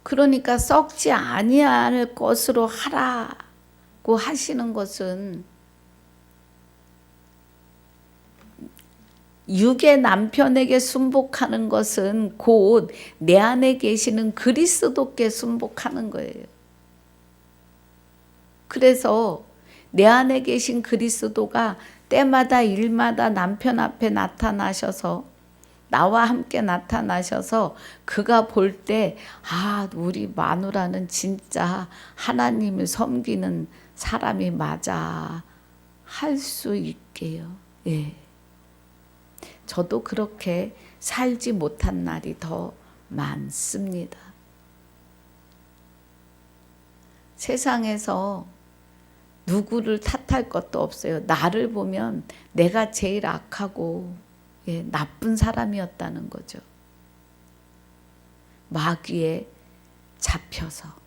그러니까 썩지 아니할 것으로 하라고 하시는 것은 육의 남편에게 순복하는 것은 곧 내 안에 계시는 그리스도께 순복하는 거예요. 그래서 내 안에 계신 그리스도가 때마다 일마다 남편 앞에 나타나셔서 나와 함께 나타나셔서 그가 볼 때 우리 마누라는 진짜 하나님을 섬기는 사람이 맞아 할 수 있게요. 저도 그렇게 살지 못한 날이 더 많습니다. 세상에서 누구를 탓할 것도 없어요. 나를 보면 내가 제일 악하고 나쁜 사람이었다는 거죠. 마귀에 잡혀서.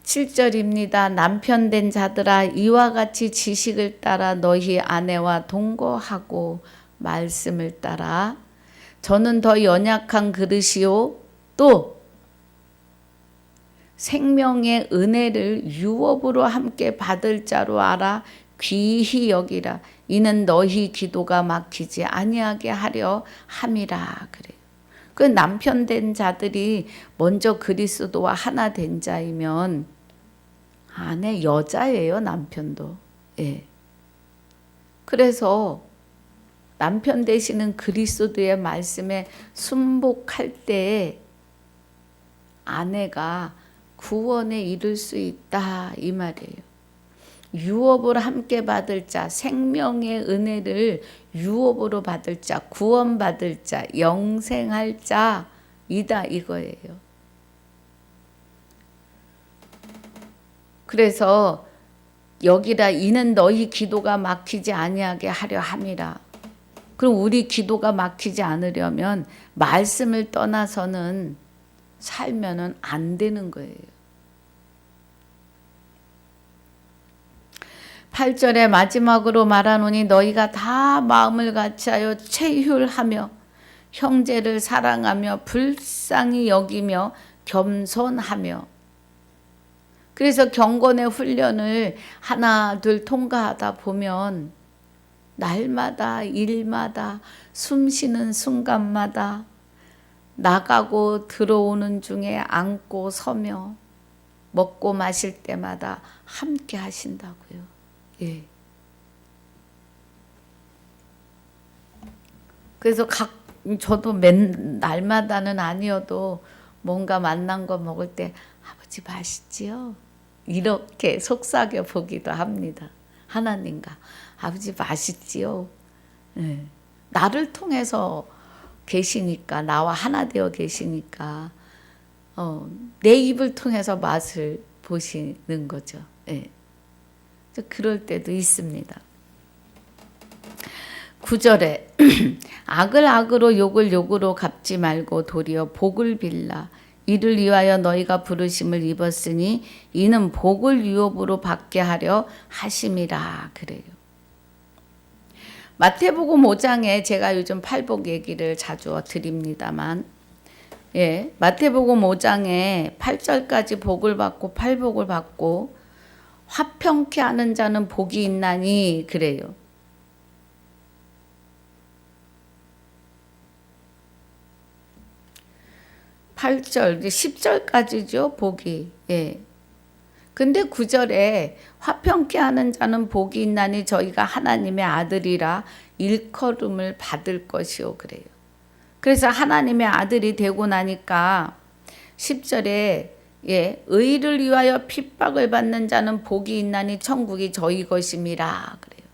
7절입니다. 남편 된 자들아 이와 같이 지식을 따라 너희 아내와 동거하고 말씀을 따라 저는 더 연약한 그릇이요 또 생명의 은혜를 유업으로 함께 받을 자로 알아 귀히 여기라. 이는 너희 기도가 막히지 아니하게 하려 함이라 그래요. 그 남편 된 자들이 먼저 그리스도와 하나 된 자이면 아내 여자예요. 남편도. 그래서 남편 되시는 그리스도의 말씀에 순복할 때 아내가 구원에 이를 수 있다 이 말이에요. 유업을 함께 받을 자, 생명의 은혜를 유업으로 받을 자, 구원받을 자, 영생할 자이다 이거예요. 그래서 여기라 이는 너희 기도가 막히지 아니하게 하려 함이라. 그럼 우리 기도가 막히지 않으려면 말씀을 떠나서는 살면은 안 되는 거예요. 8절에 마지막으로 말하노니 너희가 다 마음을 같이하여 체휼하며 형제를 사랑하며 불쌍히 여기며 겸손하며. 그래서 경건의 훈련을 하나 둘 통과하다 보면 날마다 일마다 숨쉬는 순간마다 나가고 들어오는 중에 앉고 서며 먹고 마실 때마다 함께 하신다고요. 예. 그래서 저도 날마다는 아니어도 뭔가 만난 거 먹을 때 아버지 맛있지요? 이렇게 속삭여 보기도 합니다. 하나님과 아버지 맛있지요? 예. 나를 통해서 계시니까, 나와 하나 되어 계시니까 내 입을 통해서 맛을 보시는 거죠. 예. 그럴 때도 있습니다. 9절에 악을 악으로 욕을 욕으로 갚지 말고 도리어 복을 빌라. 이를 위하여 너희가 부르심을 입었으니 이는 복을 유업으로 받게 하려 하심이라. 그래요. 마태복음 5장에 제가 요즘 팔복 얘기를 자주 드립니다만, 예, 마태복음 5장에 8절까지 복을 받고 팔복을 받고 화평케 하는 자는 복이 있나니 그래요. (8절) 10절까지죠 복이. 예. 근데 9절에 화평케 하는 자는 복이 있나니 저희가 하나님의 아들이라 일컬음을 받을 것이요. 그래요. 그래서 하나님의 아들이 되고 나니까 10절에 예, 의를 위하여 핍박을 받는 자는 복이 있나니 천국이 저희 것임이라. 그래요.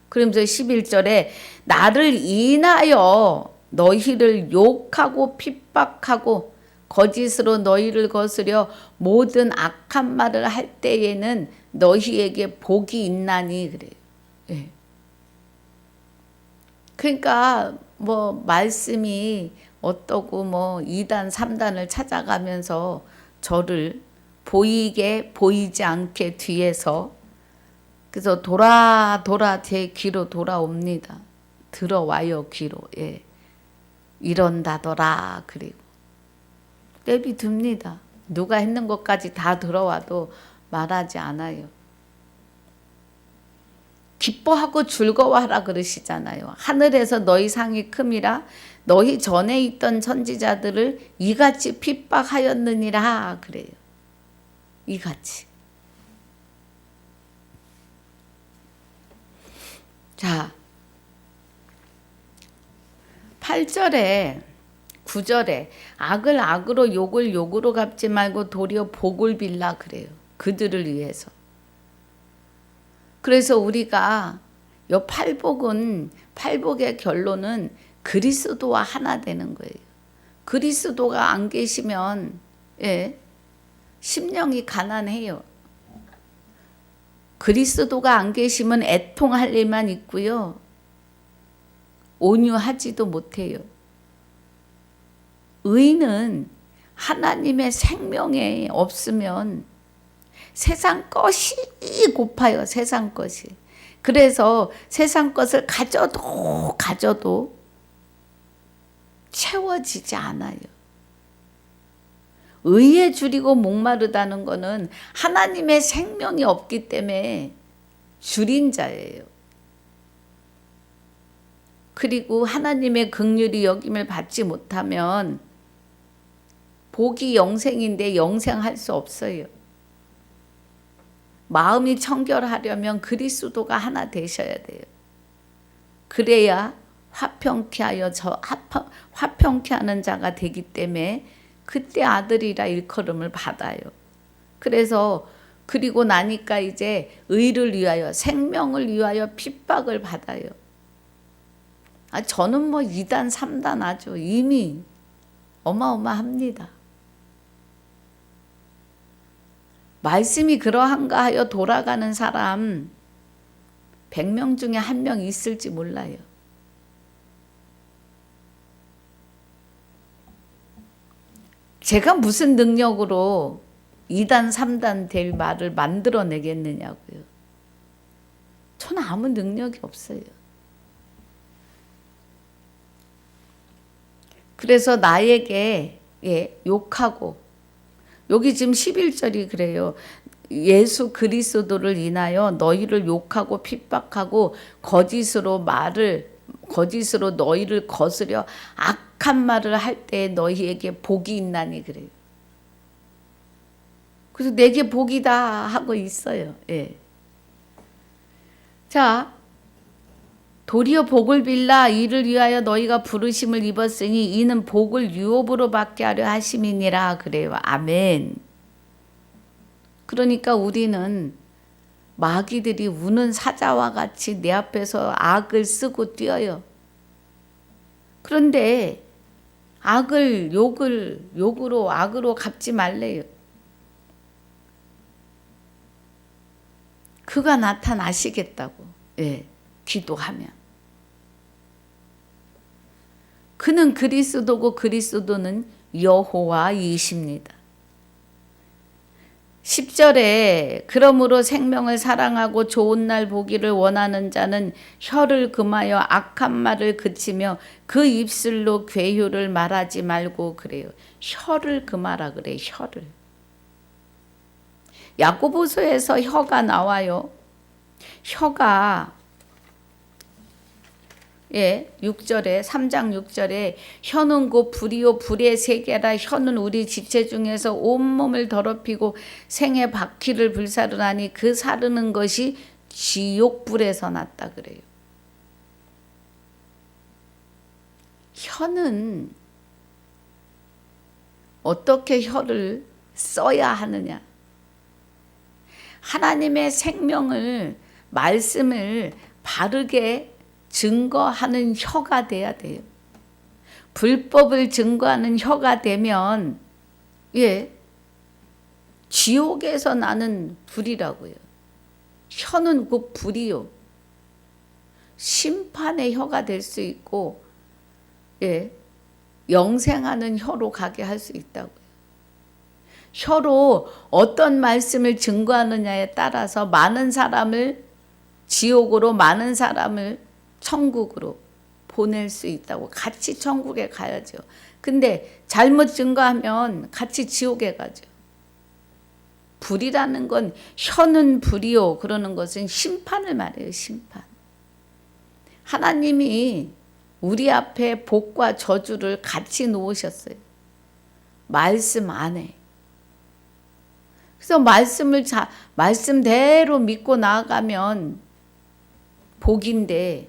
그러면서 11절에 나를 인하여 너희를 욕하고 핍박하고 거짓으로 너희를 거스려 모든 악한 말을 할 때에는 너희에게 복이 있나니. 그래요. 예. 그러니까 뭐 말씀이 어떠고 뭐 2단 3단을 찾아가면서 저를 보이게 보이지 않게 뒤에서 그래서 돌아 제 귀로 돌아옵니다. 들어와요 귀로. 예. 이런다더라. 그리고 내비둡니다. 누가 했는 것까지 다 들어와도 말하지 않아요. 기뻐하고 즐거워하라 그러시잖아요. 하늘에서 너희 상이 큼이라 너희 전에 있던 선지자들을 이같이 핍박하였느니라. 그래요. 이같이. 자, 8절에 9절에 악을 악으로 욕을 욕으로 갚지 말고 도리어 복을 빌라. 그래요. 그들을 위해서. 그래서 우리가 이 팔복의 결론은 그리스도와 하나 되는 거예요. 그리스도가 안 계시면 예, 심령이 가난해요. 그리스도가 안 계시면 애통할 일만 있고요. 온유하지도 못해요. 의인은 하나님의 생명에 없으면 세상 것이 고파요. 세상 것이. 그래서 세상 것을 가져도 채워지지 않아요. 의에 줄이고 목마르다는 것은 하나님의 생명이 없기 때문에 줄인 자예요. 그리고 하나님의 긍휼이 여김을 받지 못하면 복이 영생인데 영생할 수 없어요. 마음이 청결하려면 그리스도가 하나 되셔야 돼요. 그래야 화평케 하는 자가 되기 때문에 그때 아들이라 일컬음을 받아요. 그래서 그리고 나니까 이제 의를 위하여 생명을 위하여 핍박을 받아요. 저는 뭐 2단 3단 아주 이미 어마어마합니다. 말씀이 그러한가 하여 돌아가는 사람 100명 중에 1명 있을지 몰라요. 제가 무슨 능력으로 2단, 3단 될 말을 만들어내겠느냐고요. 저는 아무 능력이 없어요. 그래서 나에게 욕하고, 여기 지금 11절이 그래요. 예수 그리스도를 인하여 너희를 욕하고 핍박하고 거짓으로 너희를 거스려 악한 말을 할 때 너희에게 복이 있나니 그래요. 그래서 내게 복이다 하고 있어요. 예. 자, 도리어 복을 빌라 이를 위하여 너희가 부르심을 입었으니 이는 복을 유업으로 받게 하려 하심이니라 그래요. 아멘. 그러니까 우리는 마귀들이 우는 사자와 같이 내 앞에서 악을 쓰고 뛰어요. 그런데 악을 욕으로 악으로 갚지 말래요. 그가 나타나시겠다고. 예, 기도하면. 그는 그리스도고 그리스도는 여호와이십니다. 10절에 그러므로 생명을 사랑하고 좋은 날 보기를 원하는 자는 혀를 금하여 악한 말을 그치며 그 입술로 괴효를 말하지 말고 그래요. 혀를 금하라 그래요. 혀를. 야고보서에서 혀가 나와요. 혀가 6절에 3장 6절에 혀는 곧 불이요 불의 세계라. 혀는 우리 지체 중에서 온몸을 더럽히고 생의 바퀴를 불사르나니 그 사르는 것이 지옥불에서 났다 그래요. 혀는 어떻게 혀를 써야 하느냐? 하나님의 생명을 말씀을 바르게 증거하는 혀가 돼야 돼요. 불법을 증거하는 혀가 되면 지옥에서 나는 불이라고요. 혀는 곧 불이요. 심판의 혀가 될 수 있고 영생하는 혀로 가게 할 수 있다고요. 혀로 어떤 말씀을 증거하느냐에 따라서 많은 사람을 지옥으로 많은 사람을 천국으로 보낼 수 있다고. 같이 천국에 가야죠. 근데 잘못 증거하면 같이 지옥에 가죠. 불이라는 건 혀는 불이요 그러는 것은 심판을 말해요. 심판. 하나님이 우리 앞에 복과 저주를 같이 놓으셨어요. 말씀 안에. 그래서 말씀대로 믿고 나아가면 복인데,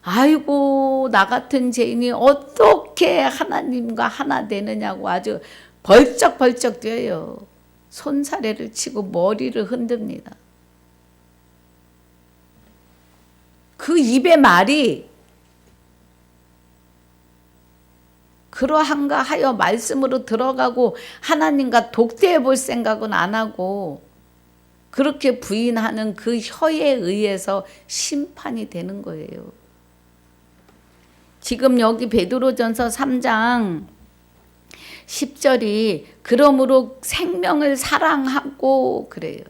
아이고 나 같은 죄인이 어떻게 하나님과 하나 되느냐고 아주 벌쩍벌쩍 뛰어요. 손사래를 치고 머리를 흔듭니다. 그 입의 말이 그러한가 하여 말씀으로 들어가고 하나님과 독대해 볼 생각은 안 하고 그렇게 부인하는 그 혀에 의해서 심판이 되는 거예요. 지금 여기 베드로전서 3장 10절이 그러므로 생명을 사랑하고 그래요.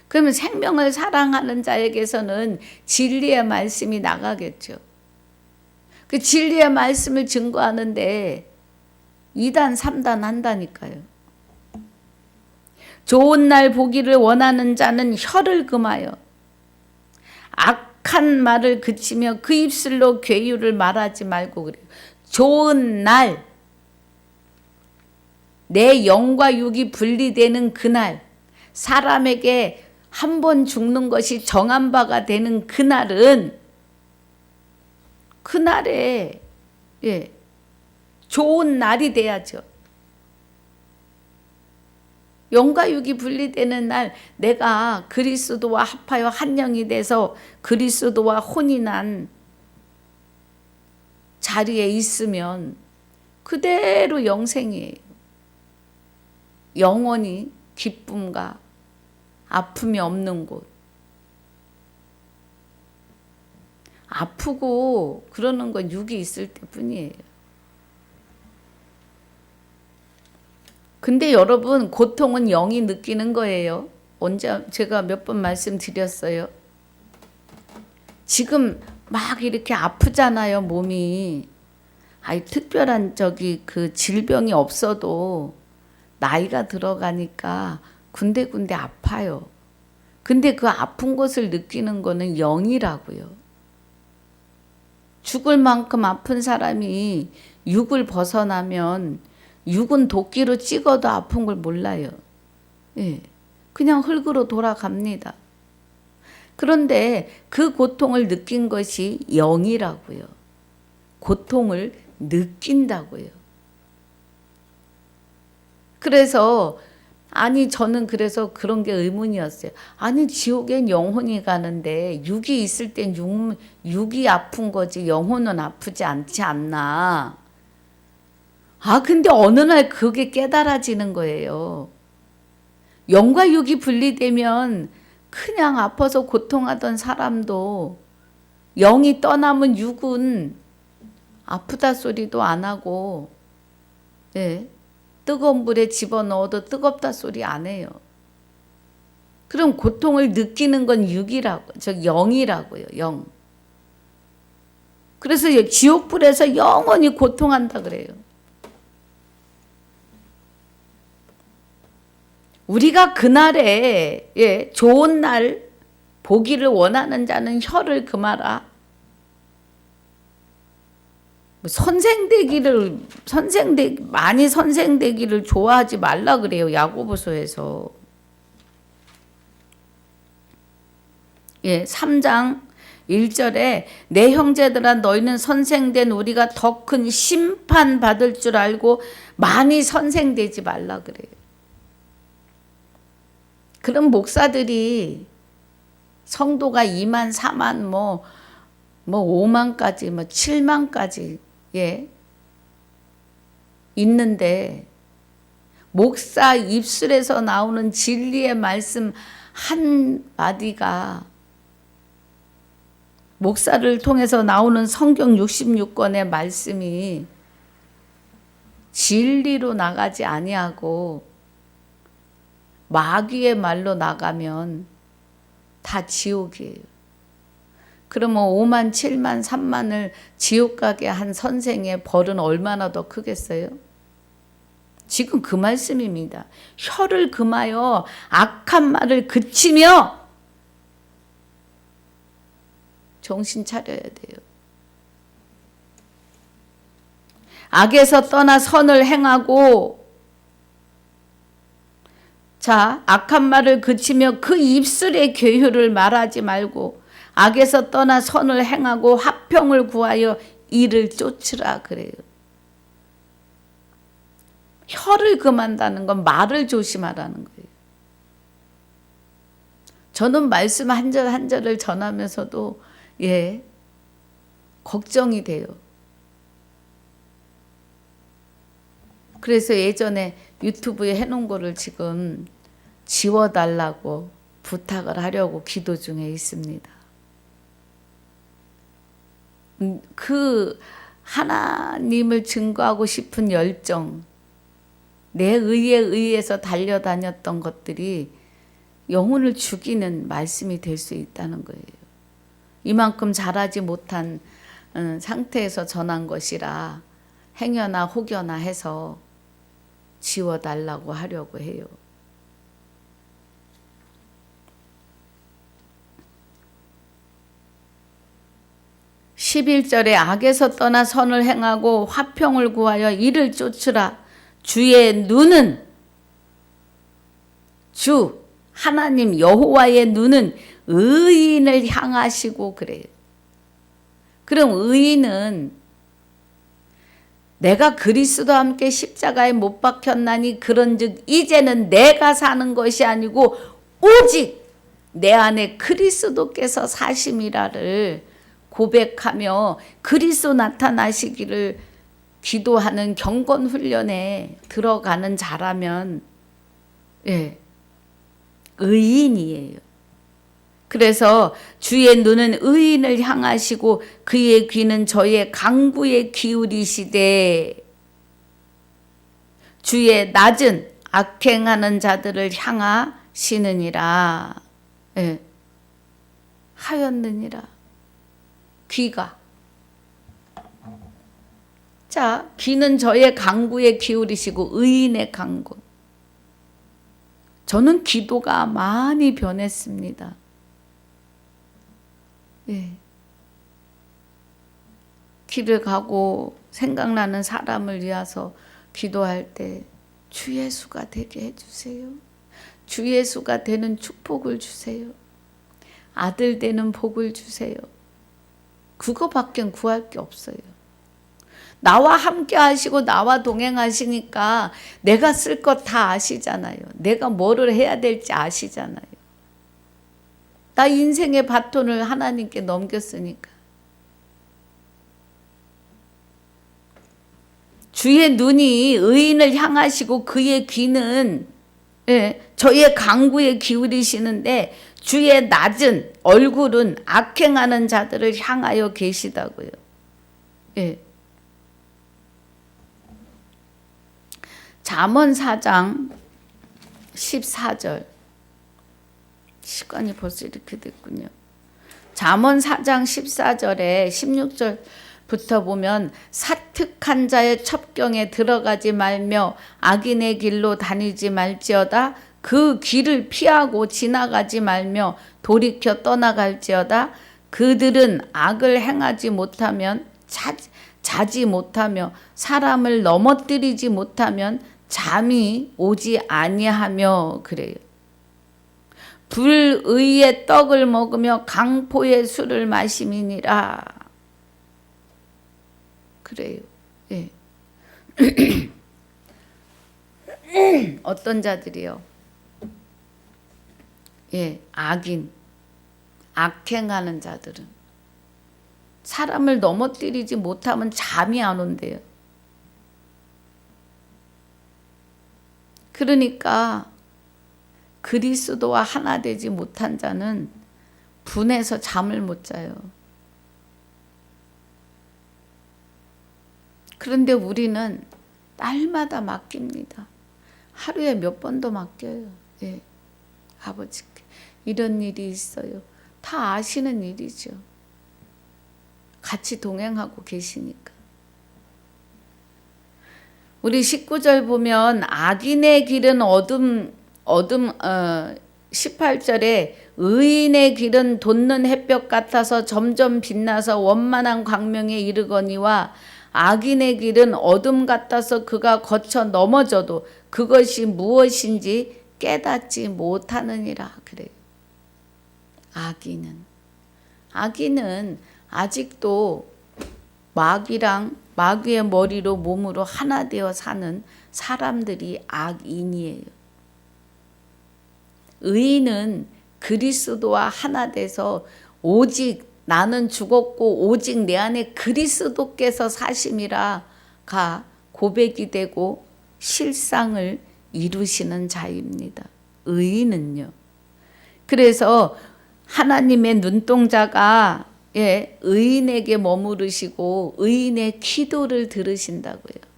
그러면 생명을 사랑하는 자에게서는 진리의 말씀이 나가겠죠. 그 진리의 말씀을 증거하는데 2단 3단 한다니까요. 좋은 날 보기를 원하는 자는 혀를 금하여 악한 말을 그치며 그 입술로 괴유를 말하지 말고 그래요. 좋은 날, 내 영과 육이 분리되는 그날, 사람에게 한 번 죽는 것이 정한 바가 되는 그날은 그날에 좋은 날이 돼야죠. 영과 육이 분리되는 날 내가 그리스도와 합하여 한 영이 돼서 그리스도와 혼이 난 자리에 있으면 그대로 영생이에요. 영원히 기쁨과 아픔이 없는 곳. 아프고 그러는 건 육이 있을 때뿐이에요. 근데 여러분, 고통은 영이 느끼는 거예요. 언제 제가 몇 번 말씀드렸어요. 지금 막 이렇게 아프잖아요, 몸이. 아이, 특별한 그 질병이 없어도 나이가 들어가니까 군데군데 아파요. 근데 그 아픈 것을 느끼는 거는 영이라고요. 죽을 만큼 아픈 사람이 육을 벗어나면 육은 도끼로 찍어도 아픈 걸 몰라요. 예, 그냥 흙으로 돌아갑니다. 그런데 그 고통을 느낀 것이 영이라고요. 고통을 느낀다고요. 그래서 저는 그래서 그런 게 의문이었어요. 아니, 지옥엔 영혼이 가는데 육이 있을 땐 육이 아픈 거지 영혼은 아프지 않지 않나. 근데 어느 날 그게 깨달아지는 거예요. 영과 육이 분리되면 그냥 아파서 고통하던 사람도 영이 떠나면 육은 아프다 소리도 안 하고, 예, 뜨거운 물에 집어넣어도 뜨겁다 소리 안 해요. 그럼 고통을 느끼는 건 육이라고, 영이라고요, 영. 그래서 지옥불에서 영원히 고통한다 그래요. 우리가 그날에, 예, 좋은 날 보기를 원하는 자는 혀를 금하라. 많이 선생되기를 좋아하지 말라 그래요, 야고보서에서. 예, 3장 1절에 내 형제들아 너희는 선생된 우리가 더 큰 심판 받을 줄 알고 많이 선생되지 말라 그래요. 그런 목사들이 성도가 2만, 4만, 뭐 5만까지, 7만까지, 예, 있는데, 목사 입술에서 나오는 진리의 말씀 한마디가, 목사를 통해서 나오는 성경 66권의 말씀이 진리로 나가지 아니하고 마귀의 말로 나가면 다 지옥이에요. 그러면 5만, 7만, 3만을 지옥 가게 한 선생의 벌은 얼마나 더 크겠어요? 지금 그 말씀입니다. 혀를 금하여 악한 말을 그치며 정신 차려야 돼요. 악에서 떠나 선을 행하고, 자, 악한 말을 그치며 그 입술의 괴효를 말하지 말고 악에서 떠나 선을 행하고 화평을 구하여 이를 쫓으라 그래요. 혀를 금한다는 건 말을 조심하라는 거예요. 저는 말씀 한 절 한 절을 전하면서도, 예, 걱정이 돼요. 그래서 예전에 유튜브에 해놓은 거를 지금 지워달라고 부탁을 하려고 기도 중에 있습니다. 그 하나님을 증거하고 싶은 열정, 내 의에 의해서 달려다녔던 것들이 영혼을 죽이는 말씀이 될 수 있다는 거예요. 이만큼 잘하지 못한 상태에서 전한 것이라 행여나 혹여나 해서 지워달라고 하려고 해요. (11절에) 악에서 떠나 선을 행하고 화평을 구하여 이를 쫓으라. 주의 눈은, 주 하나님 여호와의 눈은 의인을 향하시고 그래요. 그럼 의인은 내가 그리스도와 함께 십자가에 못 박혔나니 그런즉 이제는 내가 사는 것이 아니고 오직 내 안에 그리스도께서 사심이라를 고백하며 그리스도 나타나시기를 기도하는 경건 훈련에 들어가는 자라면, 예, 의인이에요. 그래서 주의 눈은 의인을 향하시고 그의 귀는 저의 간구에 기울이시되 주의 낮은 악행하는 자들을 향하시느니라. 예. 하였느니라. 귀가. 자, 귀는 저의 간구에 기울이시고 의인의 간구. 저는 기도가 많이 변했습니다. 예. 길을 가고 생각나는 사람을 위해서 기도할 때 주 예수가 되게 해주세요. 주 예수가 되는 축복을 주세요. 아들 되는 복을 주세요. 그거밖엔 구할 게 없어요. 나와 함께 하시고 나와 동행하시니까 내가 쓸 것 다 아시잖아요. 내가 뭐를 해야 될지 아시잖아요. 나 인생의 바톤을 하나님께 넘겼으니까. 주의 눈이 의인을 향하시고 그의 귀는 저의 간구에 기울이시는데 주의 낮은 얼굴은 악행하는 자들을 향하여 계시다고요. 예. 잠언 4장 14절. 시간이 벌써 이렇게 됐군요. 잠언 4장 14절에 16절부터 보면 사특한 자의 첩경에 들어가지 말며 악인의 길로 다니지 말지어다. 그 길을 피하고 지나가지 말며 돌이켜 떠나갈지어다. 그들은 악을 행하지 못하면 자지 못하며 사람을 넘어뜨리지 못하면 잠이 오지 아니하며 그래요. 불의의 떡을 먹으며 강포의 술을 마심이니라. 그래요. 예. 어떤 자들이요? 예, 악인, 악행하는 자들은 사람을 넘어뜨리지 못하면 잠이 안 온대요. 그러니까 그리스도와 하나 되지 못한 자는 분해서 잠을 못 자요. 그런데 우리는 날마다 맡깁니다. 하루에 몇 번도 맡겨요. 예. 아버지께 이런 일이 있어요. 다 아시는 일이죠. 같이 동행하고 계시니까. 우리 19절 보면 악인의 길은 어둠 18절에 의인의 길은 돋는 햇볕 같아서 점점 빛나서 원만한 광명에 이르거니와 악인의 길은 어둠 같아서 그가 거쳐 넘어져도 그것이 무엇인지 깨닫지 못하느니라. 그래요. 악인은 아직도 마귀의 머리로 몸으로 하나 되어 사는 사람들이 악인이에요. 의인은 그리스도와 하나 돼서 오직 나는 죽었고 오직 내 안에 그리스도께서 사심이라가 고백이 되고 실상을 이루시는 자입니다. 의인은요. 그래서 하나님의 눈동자가 의인에게 머무르시고 의인의 기도를 들으신다고요.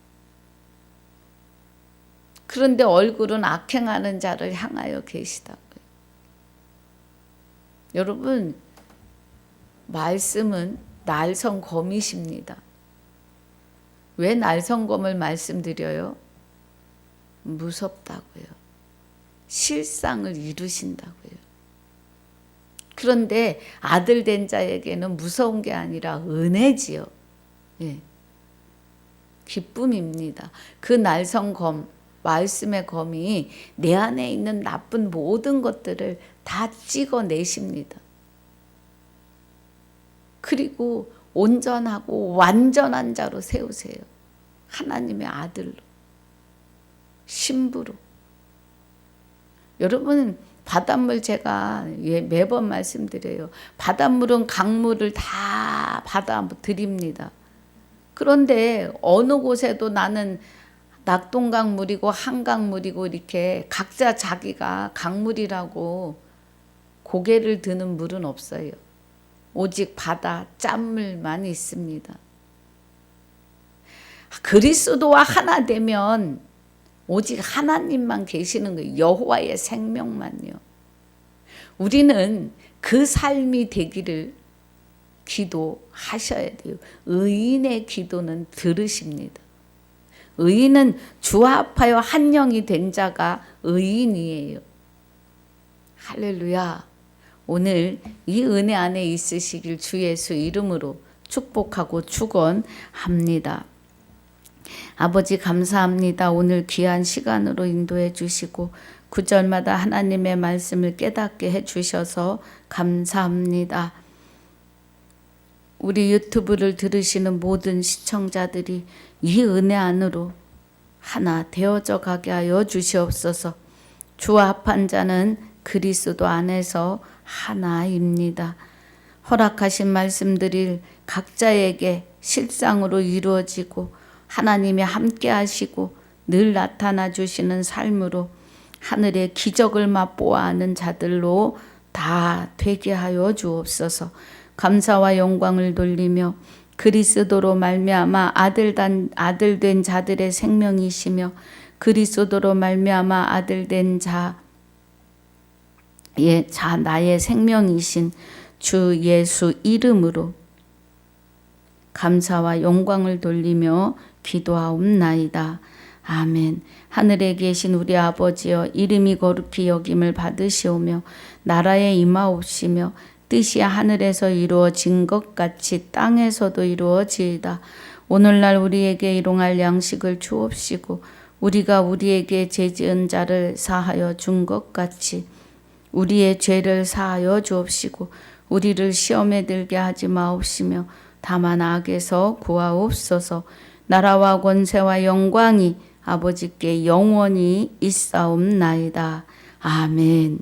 그런데 얼굴은 악행하는 자를 향하여 계시다고요. 여러분, 말씀은 날성검이십니다. 왜 날성검을 말씀드려요? 무섭다고요. 실상을 이루신다고요. 그런데 아들 된 자에게는 무서운 게 아니라 은혜지요. 예. 기쁨입니다. 그 날성검, 말씀의 검이 내 안에 있는 나쁜 모든 것들을 다 찍어내십니다. 그리고 온전하고 완전한 자로 세우세요. 하나님의 아들로, 신부로. 여러분, 바닷물 제가 매번 말씀드려요. 바닷물은 강물을 다 받아 드립니다. 그런데 어느 곳에도 나는 낙동강물이고 한강물이고 이렇게 각자 자기가 강물이라고 고개를 드는 물은 없어요. 오직 바다 짠물만 있습니다. 그리스도와 하나 되면 오직 하나님만 계시는 거예요. 여호와의 생명만요. 우리는 그 삶이 되기를 기도하셔야 돼요. 의인의 기도는 들으십니다. 의인은 주와 합하여 한 영이 된 자가 의인이에요. 할렐루야. 오늘 이 은혜 안에 있으시길 주 예수 이름으로 축복하고 축원합니다. 아버지 감사합니다. 오늘 귀한 시간으로 인도해 주시고 구절마다 하나님의 말씀을 깨닫게 해 주셔서 감사합니다. 우리 유튜브를 들으시는 모든 시청자들이 이 은혜 안으로 하나 되어져 가게 하여 주시옵소서. 주와 합한 자는 그리스도 안에서 하나입니다. 허락하신 말씀들이 각자에게 실상으로 이루어지고 하나님이 함께 하시고 늘 나타나 주시는 삶으로 하늘의 기적을 맛보아하는 자들로 다 되게 하여 주옵소서. 감사와 영광을 돌리며 그리스도로 말미암아 아들 된 자들의 생명이시며 그리스도로 말미암아 아들 된 나의 생명이신 주 예수 이름으로 감사와 영광을 돌리며 기도하옵나이다. 아멘. 하늘에 계신 우리 아버지여, 이름이 거룩히 여김을 받으시오며 나라에 임하옵시며 뜻이 하늘에서 이루어진 것 같이 땅에서도 이루어지이다. 오늘날 우리에게 일용할 양식을 주옵시고 우리가 우리에게 죄지은 자를 사하여 준 것 같이 우리의 죄를 사하여 주옵시고 우리를 시험에 들게 하지 마옵시며 다만 악에서 구하옵소서. 나라와 권세와 영광이 아버지께 영원히 있사옵나이다. 아멘.